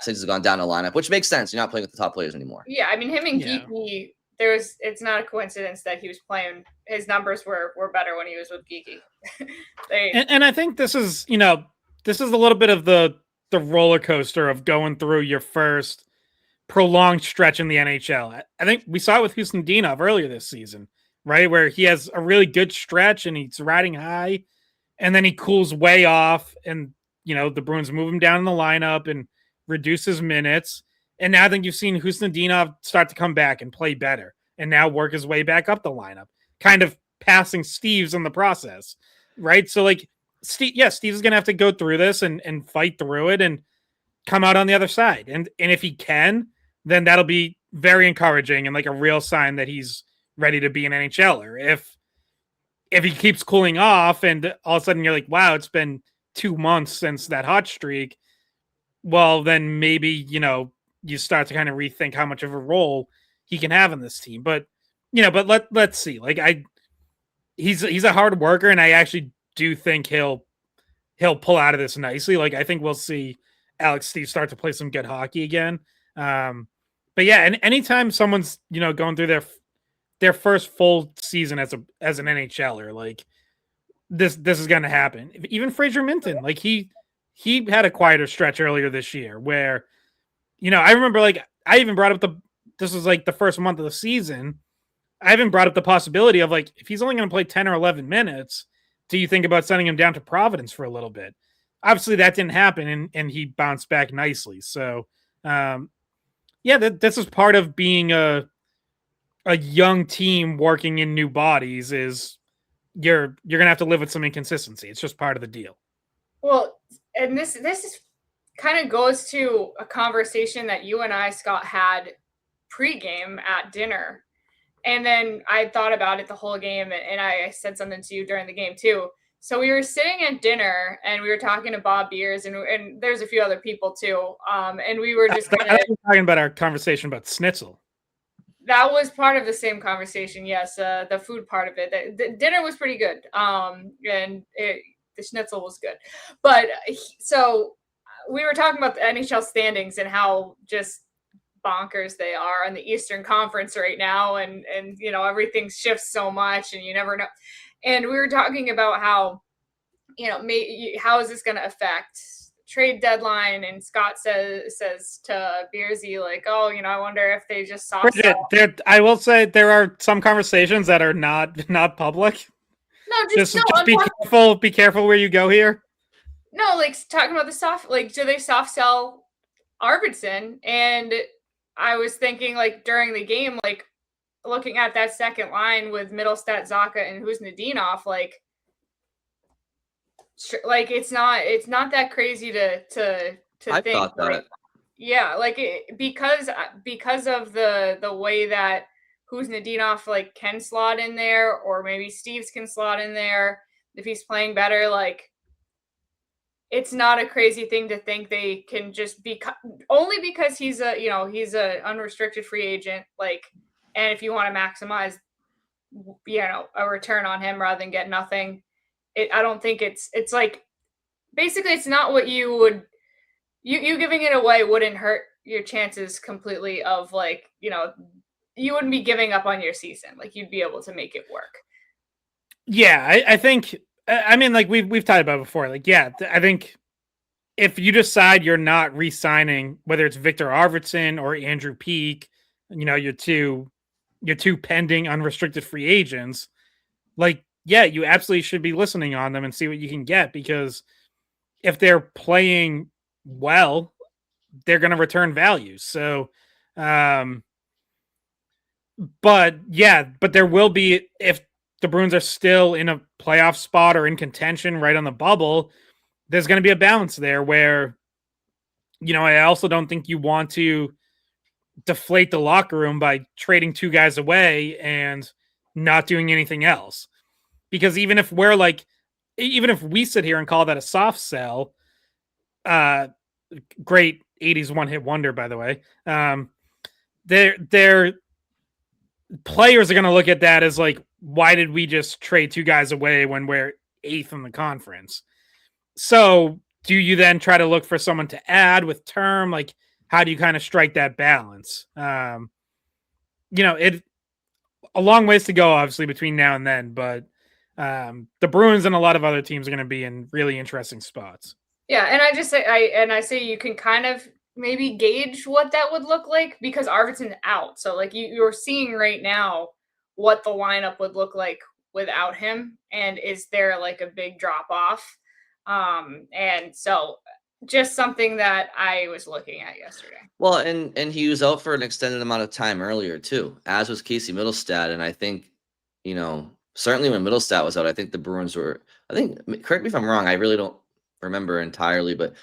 since he's gone down the lineup, which makes sense. You're not playing with the top players anymore. Yeah, I mean, him and Geeky, it's not a coincidence that he was playing. His numbers were better when he was with Geeky. and I think this is a little bit of the roller coaster of going through your first prolonged stretch in the NHL. I think we saw it with Khusnutdinov earlier this season, right? Where he has a really good stretch and he's riding high and then he cools way off and, the Bruins move him down in the lineup and reduce his minutes. And now I think you've seen Khusnutdinov start to come back and play better and now work his way back up the lineup, kind of passing Steves in the process, right? So like Steve's gonna have to go through this and fight through it and come out on the other side. And if he can, then that'll be very encouraging and like a real sign that he's ready to be an NHLer. If he keeps cooling off and all of a sudden you're like, wow, it's been 2 months since that hot streak, well, then maybe, you start to kind of rethink how much of a role he can have in this team. But, let's see. Like he's a hard worker, and I actually do think he'll pull out of this nicely. Like I think we'll see Alex Steve start to play some good hockey again. But yeah, and anytime someone's, going through their first full season as an NHLer, like this is going to happen. Even Fraser Minton, like he had a quieter stretch earlier this year where, I remember like I even brought up this was like the first month of the season. I even brought up the possibility of like, if he's only going to play 10 or 11 minutes, do you think about sending him down to Providence for a little bit? Obviously that didn't happen and he bounced back nicely. So, this is part of being a young team working in new bodies is you're going to have to live with some inconsistency. It's just part of the deal. Well, and this is kind of goes to a conversation that you and I, Scott, had pregame at dinner. And then I thought about it the whole game, and I said something to you during the game too. So we were sitting at dinner, and we were talking to Bob Beers, and there's a few other people too. And we were just I was talking about our conversation about Schnitzel. That was part of the same conversation, yes. The food part of it. The dinner was pretty good, and the Schnitzel was good. But so we were talking about the NHL standings and how just bonkers they are in the Eastern Conference right now, and everything shifts so much and you never know. And we were talking about how how is this going to affect trade deadline, and Scott says to Beersy like, oh, I wonder if they just soft sell. I will say there are some conversations that are not public. No, just be careful where you go here. No, like talking about the soft, like, do they soft sell Arvidsson? And I was thinking, like, during the game, like, looking at that second line with Middlestat, Zacha, and Khusnutdinov, like it's not that crazy to I think. Thought that. Like, yeah, like because of the way that Khusnutdinov like can slot in there, or maybe Steves can slot in there if he's playing better, like. It's not a crazy thing to think they can just be only because he's a unrestricted free agent. Like, and if you want to maximize, a return on him rather than get nothing, I don't think it's like, basically it's not what you would, you giving it away wouldn't hurt your chances completely of like, you wouldn't be giving up on your season. Like you'd be able to make it work. Yeah. I think, I mean, like we've talked about it before. Like, yeah, I think if you decide you're not re-signing, whether it's Victor Arvidsson or Andrew Peeke, your two pending unrestricted free agents, like, yeah, you absolutely should be listening on them and see what you can get, because if they're playing well, they're going to return value. So, but there will be, if the Bruins are still in a playoff spot or in contention right on the bubble, there's going to be a balance there where, I also don't think you want to deflate the locker room by trading two guys away and not doing anything else. Because even if we sit here and call that a soft sell, great 80s one-hit wonder, by the way, their players are going to look at that as like, why did we just trade two guys away when we're 8th in the conference? So do you then try to look for someone to add with term? Like, how do you kind of strike that balance? It a long ways to go, obviously, between now and then, but the Bruins and a lot of other teams are going to be in really interesting spots. Yeah. And I say you can kind of maybe gauge what that would look like, because Arvidsson's out. So like you're seeing right now what the lineup would look like without him, and is there like a big drop off? And so just something that I was looking at yesterday. Well, and he was out for an extended amount of time earlier too, as was Casey Middlestat. And I think, certainly when Middlestat was out, I think the Bruins were I think, correct me if I'm wrong, I really don't remember entirely, but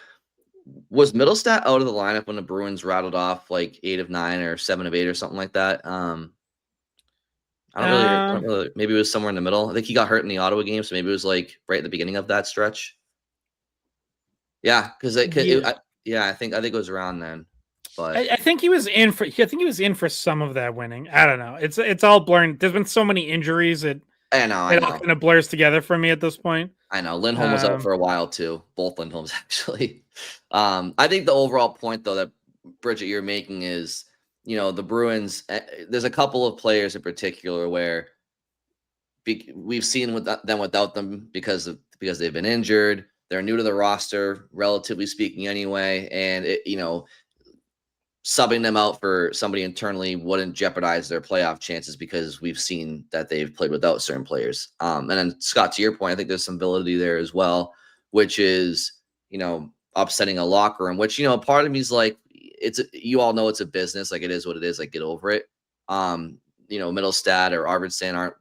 was Middlestat out of the lineup when the Bruins rattled off like 8 of 9 or 7 of 8 or something like that? I don't really. Maybe it was somewhere in the middle. I think he got hurt in the Ottawa game, so maybe it was like right at the beginning of that stretch. Yeah, because I think it was around then. But I think he was in for. I think he was in for some of that winning. I don't know. It's all blurring. There's been so many injuries. It all kind of blurs together for me at this point. I know Lindholm was out for a while too. Both Lindholms actually. I think the overall point though that Bridget you're making is, the Bruins. There's a couple of players in particular where we've seen them without them because they've been injured. They're new to the roster, relatively speaking, anyway, and subbing them out for somebody internally wouldn't jeopardize their playoff chances because we've seen that they've played without certain players. And then Scott, to your point, I think there's some validity there as well, which is, upsetting a locker room, which, part of me is like, you all know it's a business. Like it is what it is. Like get over it. Middlestat or Arvidsson aren't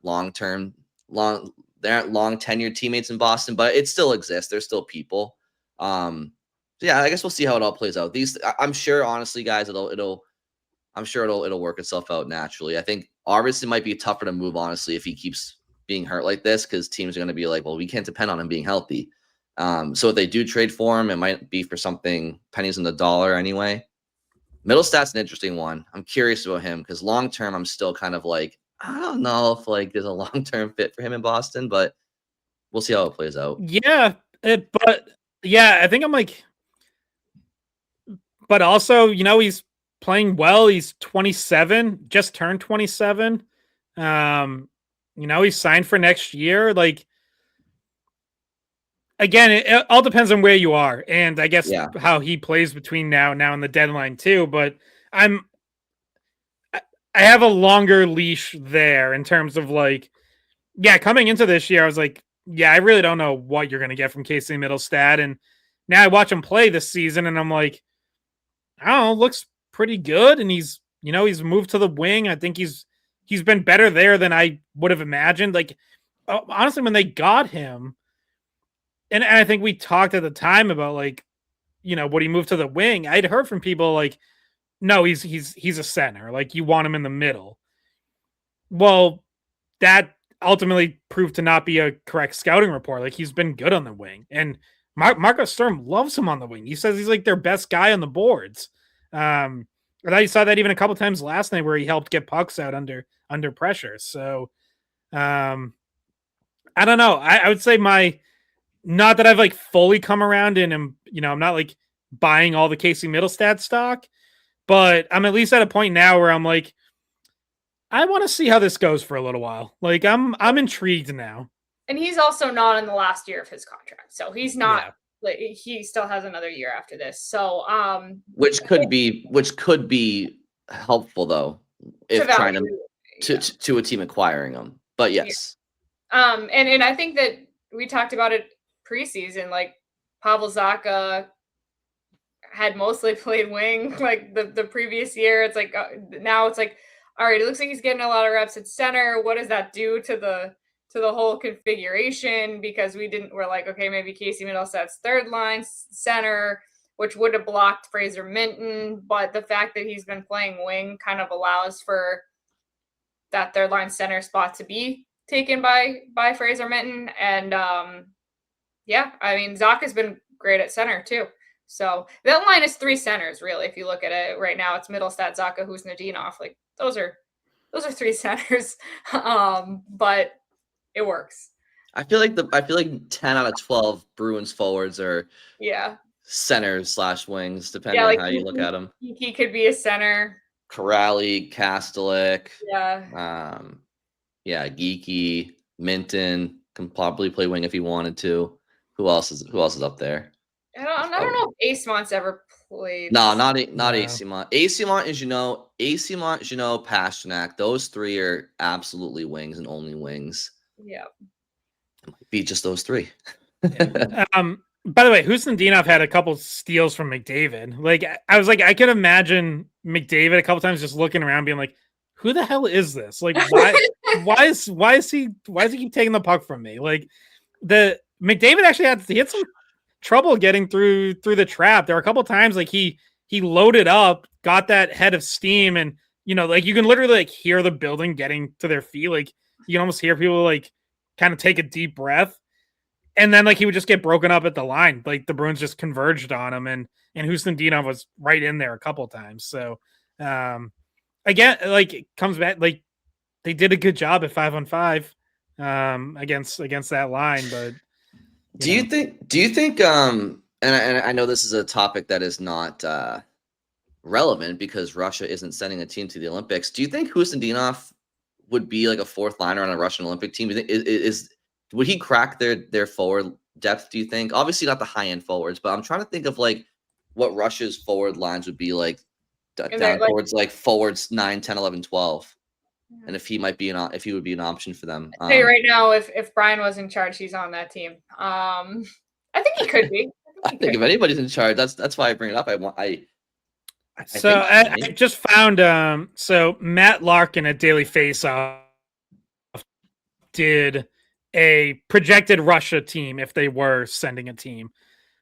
they aren't long tenured teammates in Boston, but it still exists. They're still people. Yeah, I guess we'll see how it all plays out. I'm sure, honestly, guys, it'll work itself out naturally. I think Arvidsson might be tougher to move, honestly, if he keeps being hurt like this, because teams are going to be like, well, we can't depend on him being healthy. So if they do trade for him, it might be for something pennies on the dollar anyway. Middlestat's an interesting one. I'm curious about him because long term, I'm still kind of like, I don't know if like there's a long term fit for him in Boston, but we'll see how it plays out. Yeah, I think I'm like, but also, he's playing well. He's 27, just turned 27. He's signed for next year. Like, again, it all depends on where you are, and I guess how he plays between now and the deadline too. But I have a longer leash there in terms of like, coming into this year, I was like, I really don't know what you're going to get from Casey Middlestat, and now I watch him play this season, and I'm like, I don't know, looks pretty good, and he's moved to the wing. I think he's been better there than I would have imagined. Like, honestly, when they got him. And I think we talked at the time about like, would he move to the wing? I'd heard from people like, no, he's a center. Like you want him in the middle. Well, that ultimately proved to not be a correct scouting report. Like he's been good on the wing, and Marco Sturm loves him on the wing. He says he's like their best guy on the boards. I thought you saw that even a couple times last night where he helped get pucks out under pressure. So, I don't know. I would say not that I've like fully come around and I'm not like buying all the Casey Middlestat stock, but I'm at least at a point now where I'm like, I want to see how this goes for a little while. Like I'm intrigued now. And he's also not in the last year of his contract. So he's not like he still has another year after this. So which could be helpful though if trying to a team acquiring him. But yes. Yeah. And I think that we talked about it preseason, like Pavel Zacha had mostly played wing like the previous year. It's like now it's like, all right, it looks like he's getting a lot of reps at center. What does that do to the whole configuration? Because we're like, okay, maybe Casey Middlestat's third line center, which would have blocked Fraser Minton, but the fact that he's been playing wing kind of allows for that third line center spot to be taken by Fraser Minton. And I mean, Zacha's been great at center too. So that line is 3 centers, really. If you look at it right now, it's Middlestat, Zacha, Khusnutdinov. Like those are 3 centers. But it works. I feel like 10 out of 12 Bruins forwards are centers / wings, depending on how you look at them. He could be a center. Corrali, Kastelik. Geeky, Minton can probably play wing if he wanted to. Who else is up there? I don't know if Acemont's ever played. No, not Acemont. Acemont is Pastrnak. Those 3 are absolutely wings and only wings. Yeah. It might be just those 3. By the way, Khusnutdinov had a couple steals from McDavid. Like I was like, I could imagine McDavid a couple times just looking around, being like, "Who the hell is this? Like, why is he keep taking the puck from me?" Like McDavid actually had some trouble getting through the trap. There were a couple times like he loaded up, got that head of steam, and like you can literally like hear the building getting to their feet. Like you can almost hear people like kind of take a deep breath, and then like he would just get broken up at the line. Like the Bruins just converged on him, and Khusnutdinov was right in there a couple times. So again, like it comes back, like they did a good job at 5-on-5 against that line. But do you think and I know this is a topic that is not relevant because Russia isn't sending a team to the Olympics. Do you think Khusnutdinov would be like a fourth liner on a Russian Olympic team? Would he crack their forward depth, do you think? Obviously not the high-end forwards, but I'm trying to think of like what Russia's forward lines would be like down towards like forwards 9, 10, 11, 12. And if he would be an option for them. Hey, right now, if Brian was in charge, he's on that team. I think he could be. I think if anybody's in charge, that's why I bring it up. I just found so Matt Larkin at Daily Faceoff did a projected Russia team if they were sending a team.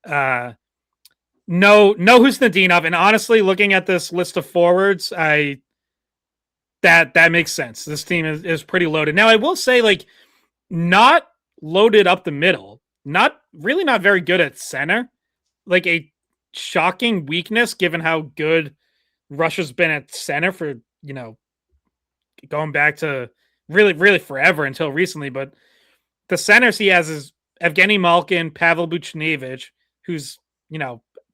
No Khusnutdinov, and honestly, looking at this list of forwards, that makes sense. This team is pretty loaded. Now, I will say, like, not loaded up the middle, not very good at center. Like a shocking weakness given how good Russia's been at center for, going back to really forever until recently. But the centers he has is Evgeny Malkin, Pavel Buchnevich, who's,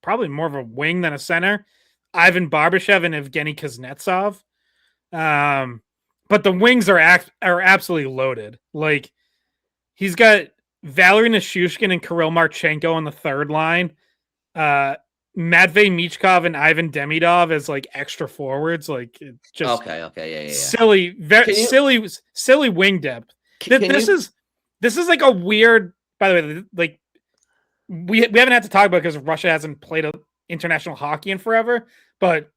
probably more of a wing than a center, Ivan Barbashev and Evgeny Kuznetsov. But the wings are absolutely loaded. Like he's got Valery Nichushkin and Kirill Marchenko on the third line. Matvey Michkov and Ivan Demidov as like extra forwards. Like it's just yeah. Silly, silly wing depth. This is like a weird. By the way, like we haven't had to talk about it because Russia hasn't played international hockey in forever, but.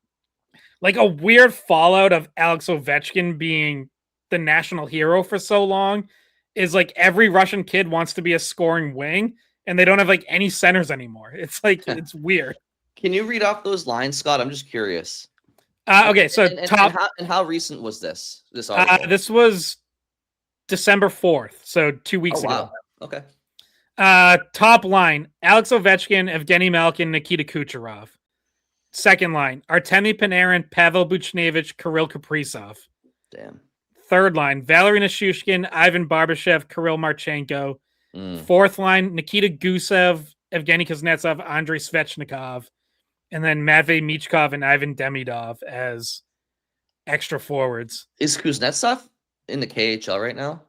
Like a weird fallout of Alex Ovechkin being the national hero for so long is like every Russian kid wants to be a scoring wing and they don't have like any centers anymore. It's like, it's weird. Can you read off those lines, Scott? I'm just curious. Okay. So how recent was this article? This was December 4th. So 2 weeks ago. Wow. Okay. Top line, Alex Ovechkin, Evgeny Malkin, Nikita Kucherov. Second line, Artemi Panarin, Pavel Buchnevich, Kirill Kaprizov. Damn. Third line, Valery Nichushkin, Ivan Barbashev, Kirill Marchenko. Fourth line, Nikita Gusev, Evgeny Kuznetsov, Andrei Svechnikov. And then Matvey Michkov and Ivan Demidov as extra forwards. Is Kuznetsov in the KHL right now?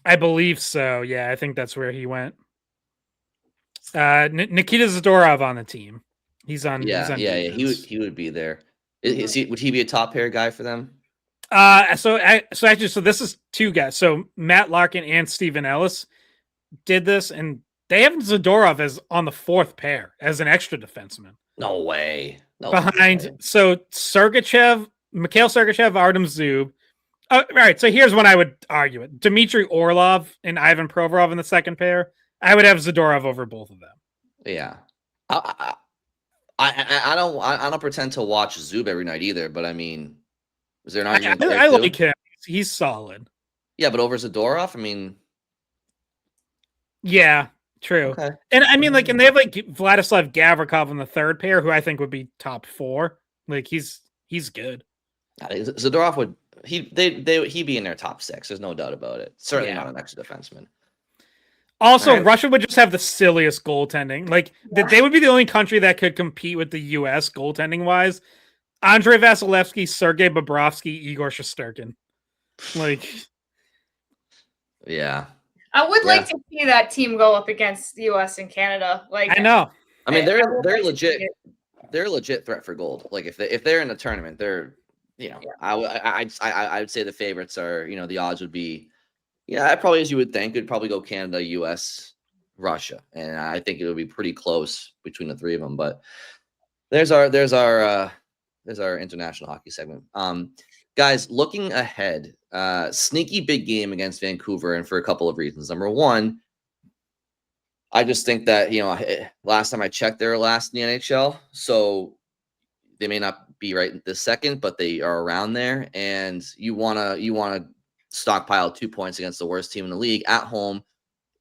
I believe so. Yeah, I think that's where he went. Nikita Zadorov on the team. He's on. He would be there. Would he be a top pair guy for them? So this is two guys. So Matt Larkin and Steven Ellis did this, and they have Zadorov as on the fourth pair as an extra defenseman. No way. So Sergachev, Mikhail Sergachev, Artem Zub. All right. So here's when I would argue it: Dmitry Orlov and Ivan Provorov in the second pair. I would have Zadorov over both of them. Yeah. I don't pretend to watch Zub every night either, but I mean, is there an argument? I like him. He's solid. Yeah, but over Zadorov, I mean, yeah, true. Okay. And I mean, like, and they have like Vladislav Gavrikov in the third pair, who I think would be top 4. Like, he's good. Zadorov would he'd be in their top 6. There's no doubt about it. Certainly not an extra defenseman. Also, right. Russia would just have the silliest goaltending. Like, they would be the only country that could compete with the U.S. goaltending-wise. Andrei Vasilevsky, Sergei Bobrovsky, Igor Shesterkin. Like, yeah. I would like to see that team go up against the U.S. and Canada. Like, I know. I mean, they're legit. They're a legit threat for gold. Like, if they're in the tournament, they're, I would say the favorites are, the odds would be. Yeah, probably as you would think, it'd probably go Canada, U.S., Russia, and I think it would be pretty close between the three of them. But there's our international hockey segment. Guys, looking ahead, sneaky big game against Vancouver, and for a couple of reasons. Number one, I just think that, last time I checked, they were last in the NHL. So they may not be right this second, but they are around there. And you wanna stockpile 2 points against the worst team in the league at home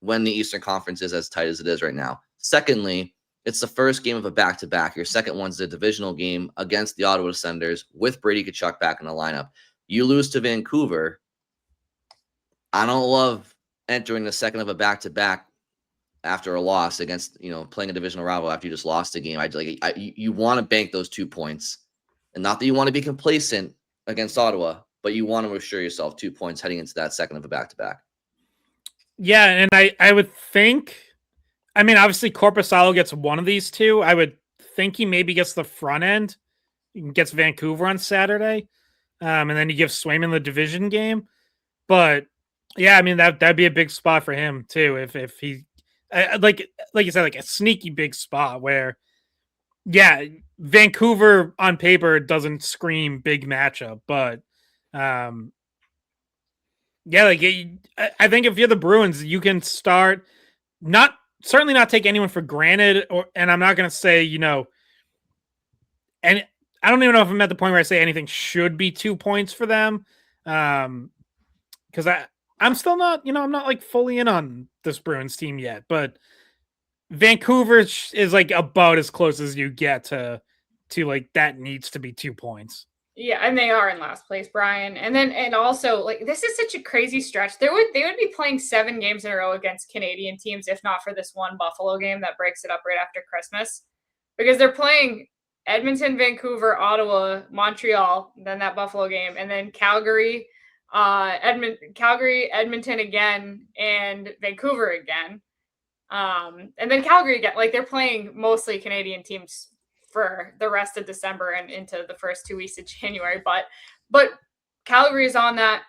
when the Eastern Conference is as tight as it is right now. Secondly, it's the first game of a back-to-back. Your second one's the divisional game against the Ottawa Senators with Brady Tkachuk back in the lineup. You lose to Vancouver. I don't love entering the second of a back-to-back after a loss against, playing a divisional rival after you just lost a game. You want to bank those 2 points. And not that you want to be complacent against Ottawa, but you want to assure yourself 2 points heading into that second of a back-to-back. Yeah, and I would think, obviously Korpisalo gets one of these two. I would think he maybe gets the front end, gets Vancouver on Saturday, and then he gives Swayman the division game. But yeah, that'd be a big spot for him too. If he, like you said, like a sneaky big spot where, yeah, Vancouver on paper doesn't scream big matchup, but yeah, I think if you're the Bruins, you can start certainly not take anyone for granted, and I'm not going to say, and I don't even know if I'm at the point where I say anything should be 2 points for them. Because I'm still not, I'm not like fully in on this Bruins team yet, but Vancouver is like about as close as you get to like that needs to be 2 points. Yeah, and they are in last place, Brian. And also, like, this is such a crazy stretch. They would be playing 7 games in a row against Canadian teams, if not for this one Buffalo game that breaks it up right after Christmas. Because they're playing Edmonton, Vancouver, Ottawa, Montreal, then that Buffalo game, and then Calgary, Edmonton again, and Vancouver again. And then Calgary again. Like, they're playing mostly Canadian teams for the rest of December and into the first 2 weeks of January. But Calgary is on that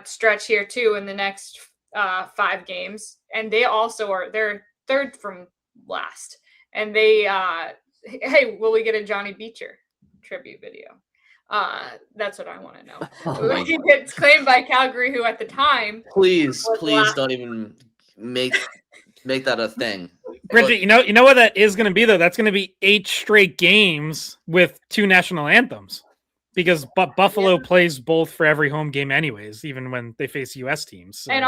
stretch here too in the next 5 games. And they also they're third from last. And they, hey, will we get a Johnny Beecher tribute video? That's what I want to know. It's claimed by Calgary, who at the time. Please don't even make that a thing. Bridget, you know what that is going to be, though? That's going to be 8 straight games with 2 national anthems, because Buffalo plays both for every home game anyways, even when they face U.S. teams. So. And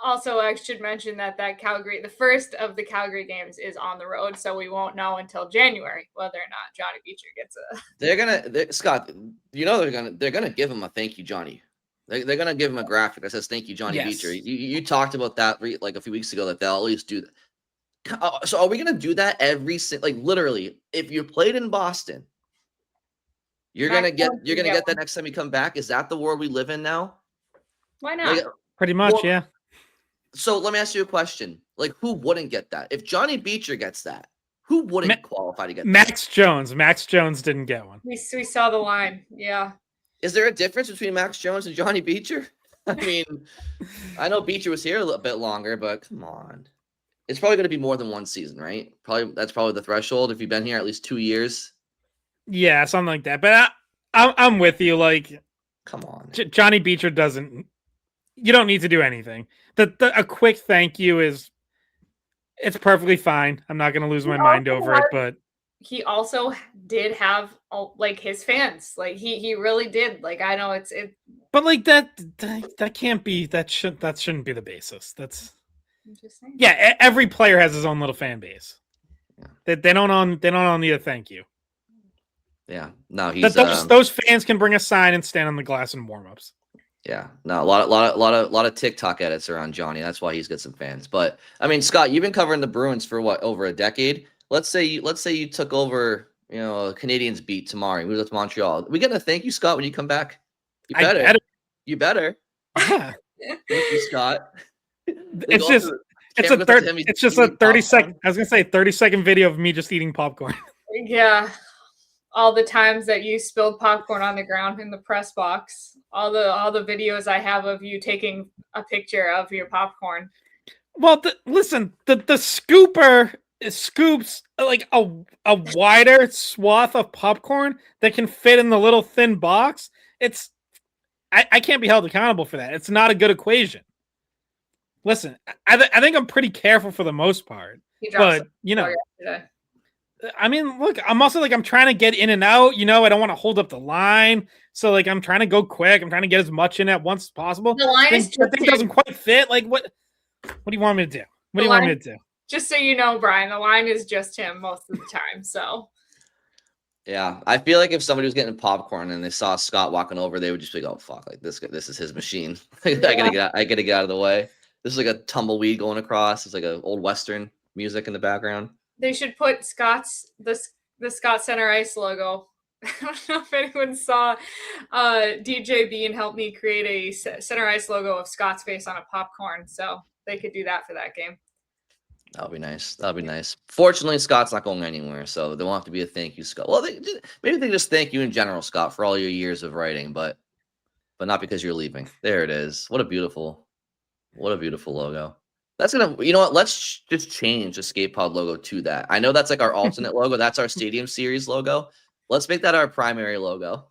also, I should mention that Calgary, the first of the Calgary games is on the road, so we won't know until January whether or not Johnny Beecher gets a. Scott, they're gonna give him a thank you, Johnny. They're going to give him a graphic that says, thank you, Johnny Beecher. You talked about that like a few weeks ago, that they'll at least do that. So are we going to do that literally, if you played in Boston, you're going to get that next time you come back? Is that the world we live in now? Why not? Pretty much, yeah. So let me ask you a question. Like, who wouldn't get that? If Johnny Beecher gets that, who wouldn't qualify to get that? Max Jones didn't get one. We saw the line, yeah. Is there a difference between Max Jones and Johnny Beecher? I know Beecher was here a little bit longer, but come on. It's probably going to be more than 1 season, right? That's probably the threshold if you've been here at least 2 years. Yeah, something like that. But I'm with you. Like, come on. Johnny Beecher doesn't. You don't need to do anything. A quick thank you it's perfectly fine. I'm not going to lose my mind over it, but. He also did have like his fans, like he really did. Like, I know it, but like that can't be, that shouldn't be the basis. That's, I'm just saying. Yeah, every player has his own little fan base. Yeah. They don't all need a thank you. Yeah, no, he's those fans can bring a sign and stand on the glass in warmups. Yeah, no, a lot of TikTok edits around Johnny. That's why he's got some fans. But Scott, you've been covering the Bruins for what, over a decade? Let's say you took over, a Canadians beat tomorrow. You moved up to Montreal. Are we gonna thank you, Scott, when you come back? You better. You better. Yeah. Thank you, Scott. It's just a 30-second. I was gonna say 30-second video of me just eating popcorn. Yeah. All the times that you spilled popcorn on the ground in the press box. All the videos I have of you taking a picture of your popcorn. Well, listen, the scooper scoops like a wider swath of popcorn that can fit in the little thin box. I can't be held accountable for that. It's not a good equation. listen, I think I'm pretty careful for the most part. He dropped But, you know, yesterday. I mean, look, I'm also like, I'm trying to get in and out, you know, I don't want to hold up the line. So like, I'm trying to go quick. I'm trying to get as much in at once as possible. The line is that thing doesn't quite fit. Like, what do you want me to do? What do you want me to do? Just so you know, Brian, the line is just him most of the time. So yeah, I feel like if somebody was getting popcorn and they saw Scott walking over, they would just be like, "Oh fuck! Like this is his machine. I gotta get out of the way." This is like a tumbleweed going across. It's like an old Western music in the background. They should put the Scott Center Ice logo. I don't know if anyone saw DJ Bean help me create a Center Ice logo of Scott's face on a popcorn, so they could do that for that game. That'll be nice. That'll be nice. Fortunately, Scott's not going anywhere, so there won't have to be a thank you, Scott. Well, maybe they just thank you in general, Scott, for all your years of writing, but not because you're leaving. There it is. What a beautiful logo. That's gonna, you know what? Let's just change the Skate Pod logo to that. I know that's like our alternate logo. That's our Stadium Series logo. Let's make that our primary logo.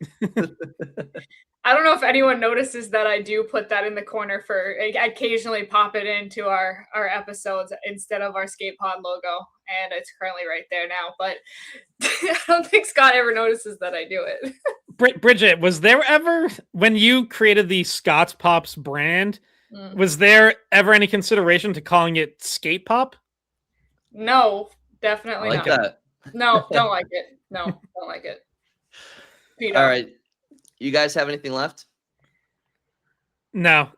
I don't know if anyone notices that I do put that in the corner for I occasionally pop it into our episodes instead of our Skate Pod logo, and it's currently right there now. But I don't think Scott ever notices that I do it. Bridget, was there ever, when you created the Scott's Pops brand, was there ever any consideration to calling it Skate Pop? No, definitely like not. That. No, don't like it. No, don't like it. All right. You guys have anything left? No.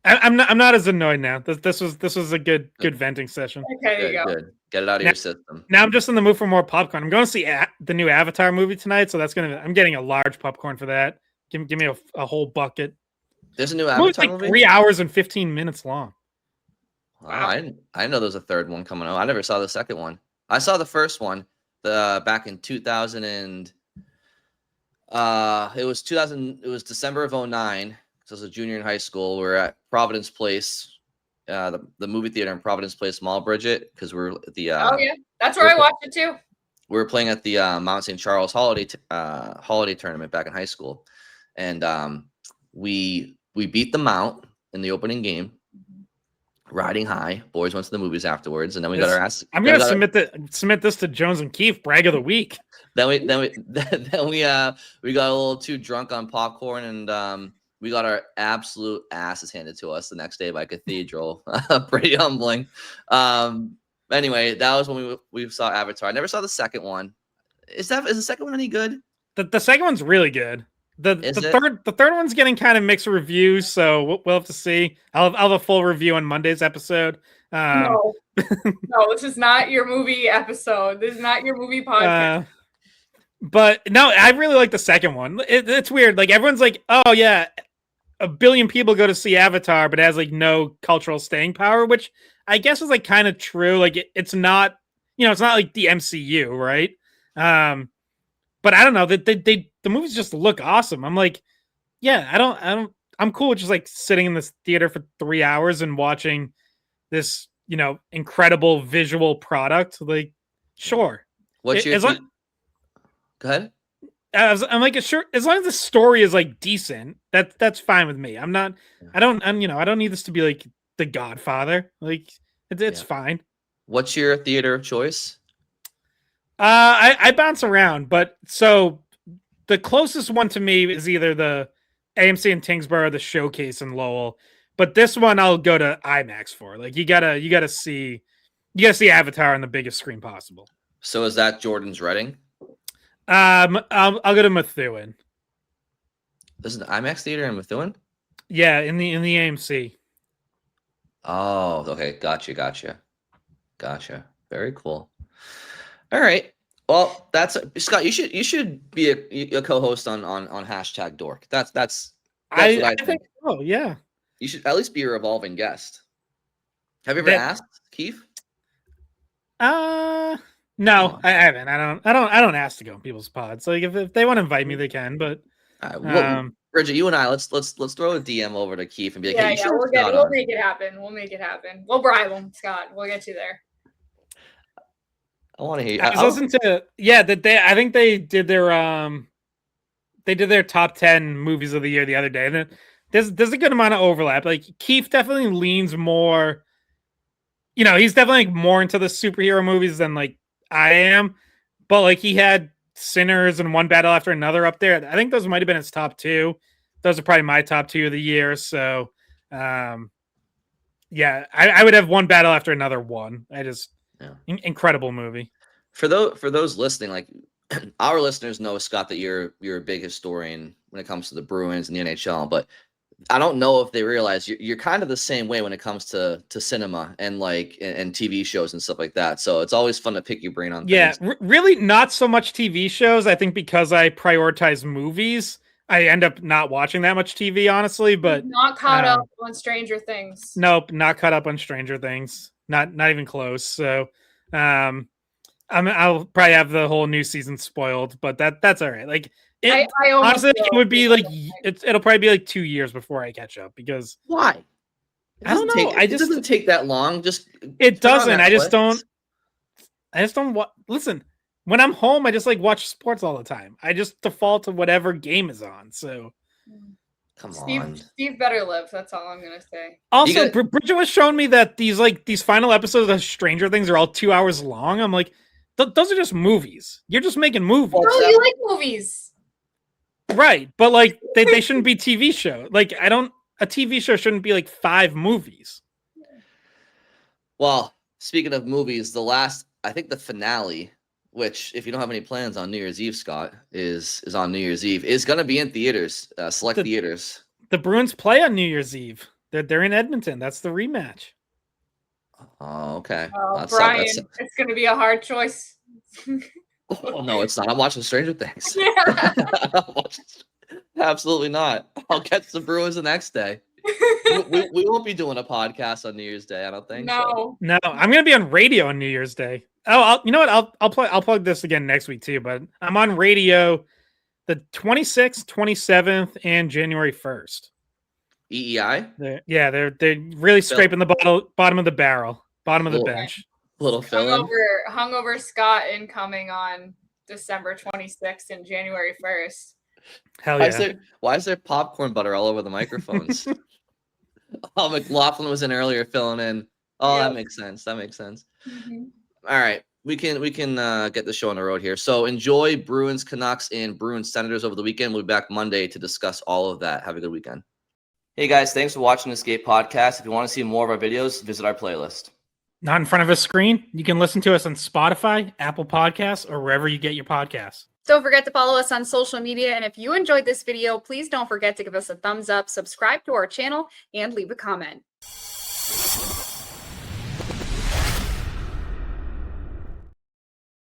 I'm not as annoyed now. This was a good venting session. Okay, there you go. Good. Get it out of your system. Now I'm just in the mood for more popcorn. I'm going to see the new Avatar movie tonight, so I'm getting a large popcorn for that. Give me a whole bucket. There's a new Avatar movie? 3 hours and 15 minutes long. Wow. I didn't know there was a third one coming out. I never saw the second one. I saw the first one back in 2000 and it was December of 2009. So I was a junior in high school. We were at Providence Place, the movie theater in Providence Place Mall, Bridget, because we're at the oh yeah, that's where I watched it too. We were playing at the Mount St. Charles holiday tournament back in high school, and we beat the Mount in the opening game, riding high. Boys went to the movies afterwards, and then we got our ass. I'm gonna submit this to Jones and Keefe brag of the week. Then we got a little too drunk on popcorn, and we got our absolute asses handed to us the next day by Cathedral. Pretty humbling. Anyway, that was when we saw Avatar. I never saw the second one. Is the second one any good? The second one's really good. The third one's getting kind of mixed reviews, so we'll have to see. I'll have a full review on Monday's episode. No, this is not your movie episode. This is not your movie podcast. But no, I really like the second one. It's weird. Like everyone's like, oh yeah, 1 billion people go to see Avatar, but it has like no cultural staying power, which I guess is like kind of true. Like it's not, it's not like the MCU, right? But I don't know that the movies just look awesome. I'm like, yeah, I'm cool with just like sitting in this theater for 3 hours and watching this, incredible visual product. Like, sure. Go ahead. I'm like, sure, as long as the story is like decent, that's fine with me. I don't need this to be like The Godfather. Like, it's fine. What's your theater of choice? I bounce around, but so the closest one to me is either the AMC in Tingsboro or the Showcase in Lowell. But this one I'll go to IMAX for. Like, you gotta see Avatar on the biggest screen possible. So is that Jordan's Reading? I'll go to Methuen. There's an IMAX theater in Methuen? Yeah, in the AMC. Oh, okay. Gotcha. Very cool. All right. Well, that's Scott. You should be a co-host on #Dork. That's what I think. Oh yeah. You should at least be a revolving guest. Have you ever asked Keith? No, I haven't. I don't ask to go on people's pods. Like if they want to invite me, they can. But Bridget, you and I let's throw a DM over to Keith and be like, we'll make it happen. We'll make it happen. We'll bribe him, Scott. We'll get you there. I want to hear. I was listening to I think they did their top 10 movies of the year the other day, and then there's a good amount of overlap. Like Keith definitely leans more, he's definitely like more into the superhero movies than like I am. But like he had Sinners and One Battle After Another up there. I think those might have been his top two. Those are probably my top two of the year. So yeah, I would have One Battle After Another one. Incredible movie. For those listening, like our listeners know, Scott, that you're a big historian when it comes to the Bruins and the NHL, but I don't know if they realize you're kind of the same way when it comes to cinema and like and TV shows and stuff like that. So it's always fun to pick your brain on things. Really not so much TV shows. I think because I prioritize movies, I end up not watching that much TV, honestly. But not caught up on Stranger Things. Nope, not caught up on Stranger Things. Not even close. So I'll probably have the whole new season spoiled, but that's all right. Like I honestly, it would be like it'll probably be like 2 years before I catch up because why? I don't know. It doesn't take that long. It doesn't. I just don't listen. When I'm home, I just like watch sports all the time. I just default to whatever game is on. So come on, Steve better live. That's all I'm gonna say. Also, Bridget was showing me that these final episodes of Stranger Things are all 2 hours long. I'm like, those are just movies. You're just making movies. Oh, you like movies. Right, but like they shouldn't be TV show. Like a TV show shouldn't be like 5 movies. Well, speaking of movies, I think the finale, which if you don't have any plans on New Year's Eve, Scott, is on New Year's Eve, is going to be in theaters, select theaters. The Bruins play on New Year's Eve. They're in Edmonton. That's the rematch. Oh, okay. Oh, Brian, it's going to be a hard choice. Oh, no, it's not. I'm watching Stranger Things. Yeah. Absolutely not. I'll catch the Bruins the next day. we won't be doing a podcast on New Year's Day, I don't think. No. No, I'm going to be on radio on New Year's Day. Oh, you know what? I'll plug this again next week too, but I'm on radio the 26th, 27th, and January 1st. EEI? They're really scraping the bottom of the barrel, bottom of the bench. Little fill-in. Hungover Scott incoming on December 26th and January 1st. Hell yeah. Why is there popcorn butter all over the microphones? Oh, McLaughlin was in earlier filling in. Oh, yep. That makes sense. Mm-hmm. All right. We can get the show on the road here. So enjoy Bruins, Canucks, and Bruins Senators over the weekend. We'll be back Monday to discuss all of that. Have a good weekend. Hey guys, thanks for watching the Skate Podcast. If you want to see more of our videos, visit our playlist. Not in front of a screen? You can listen to us on Spotify, Apple Podcasts, or wherever you get your podcasts. Don't forget to follow us on social media. And if you enjoyed this video, please don't forget to give us a thumbs up, subscribe to our channel, and leave a comment.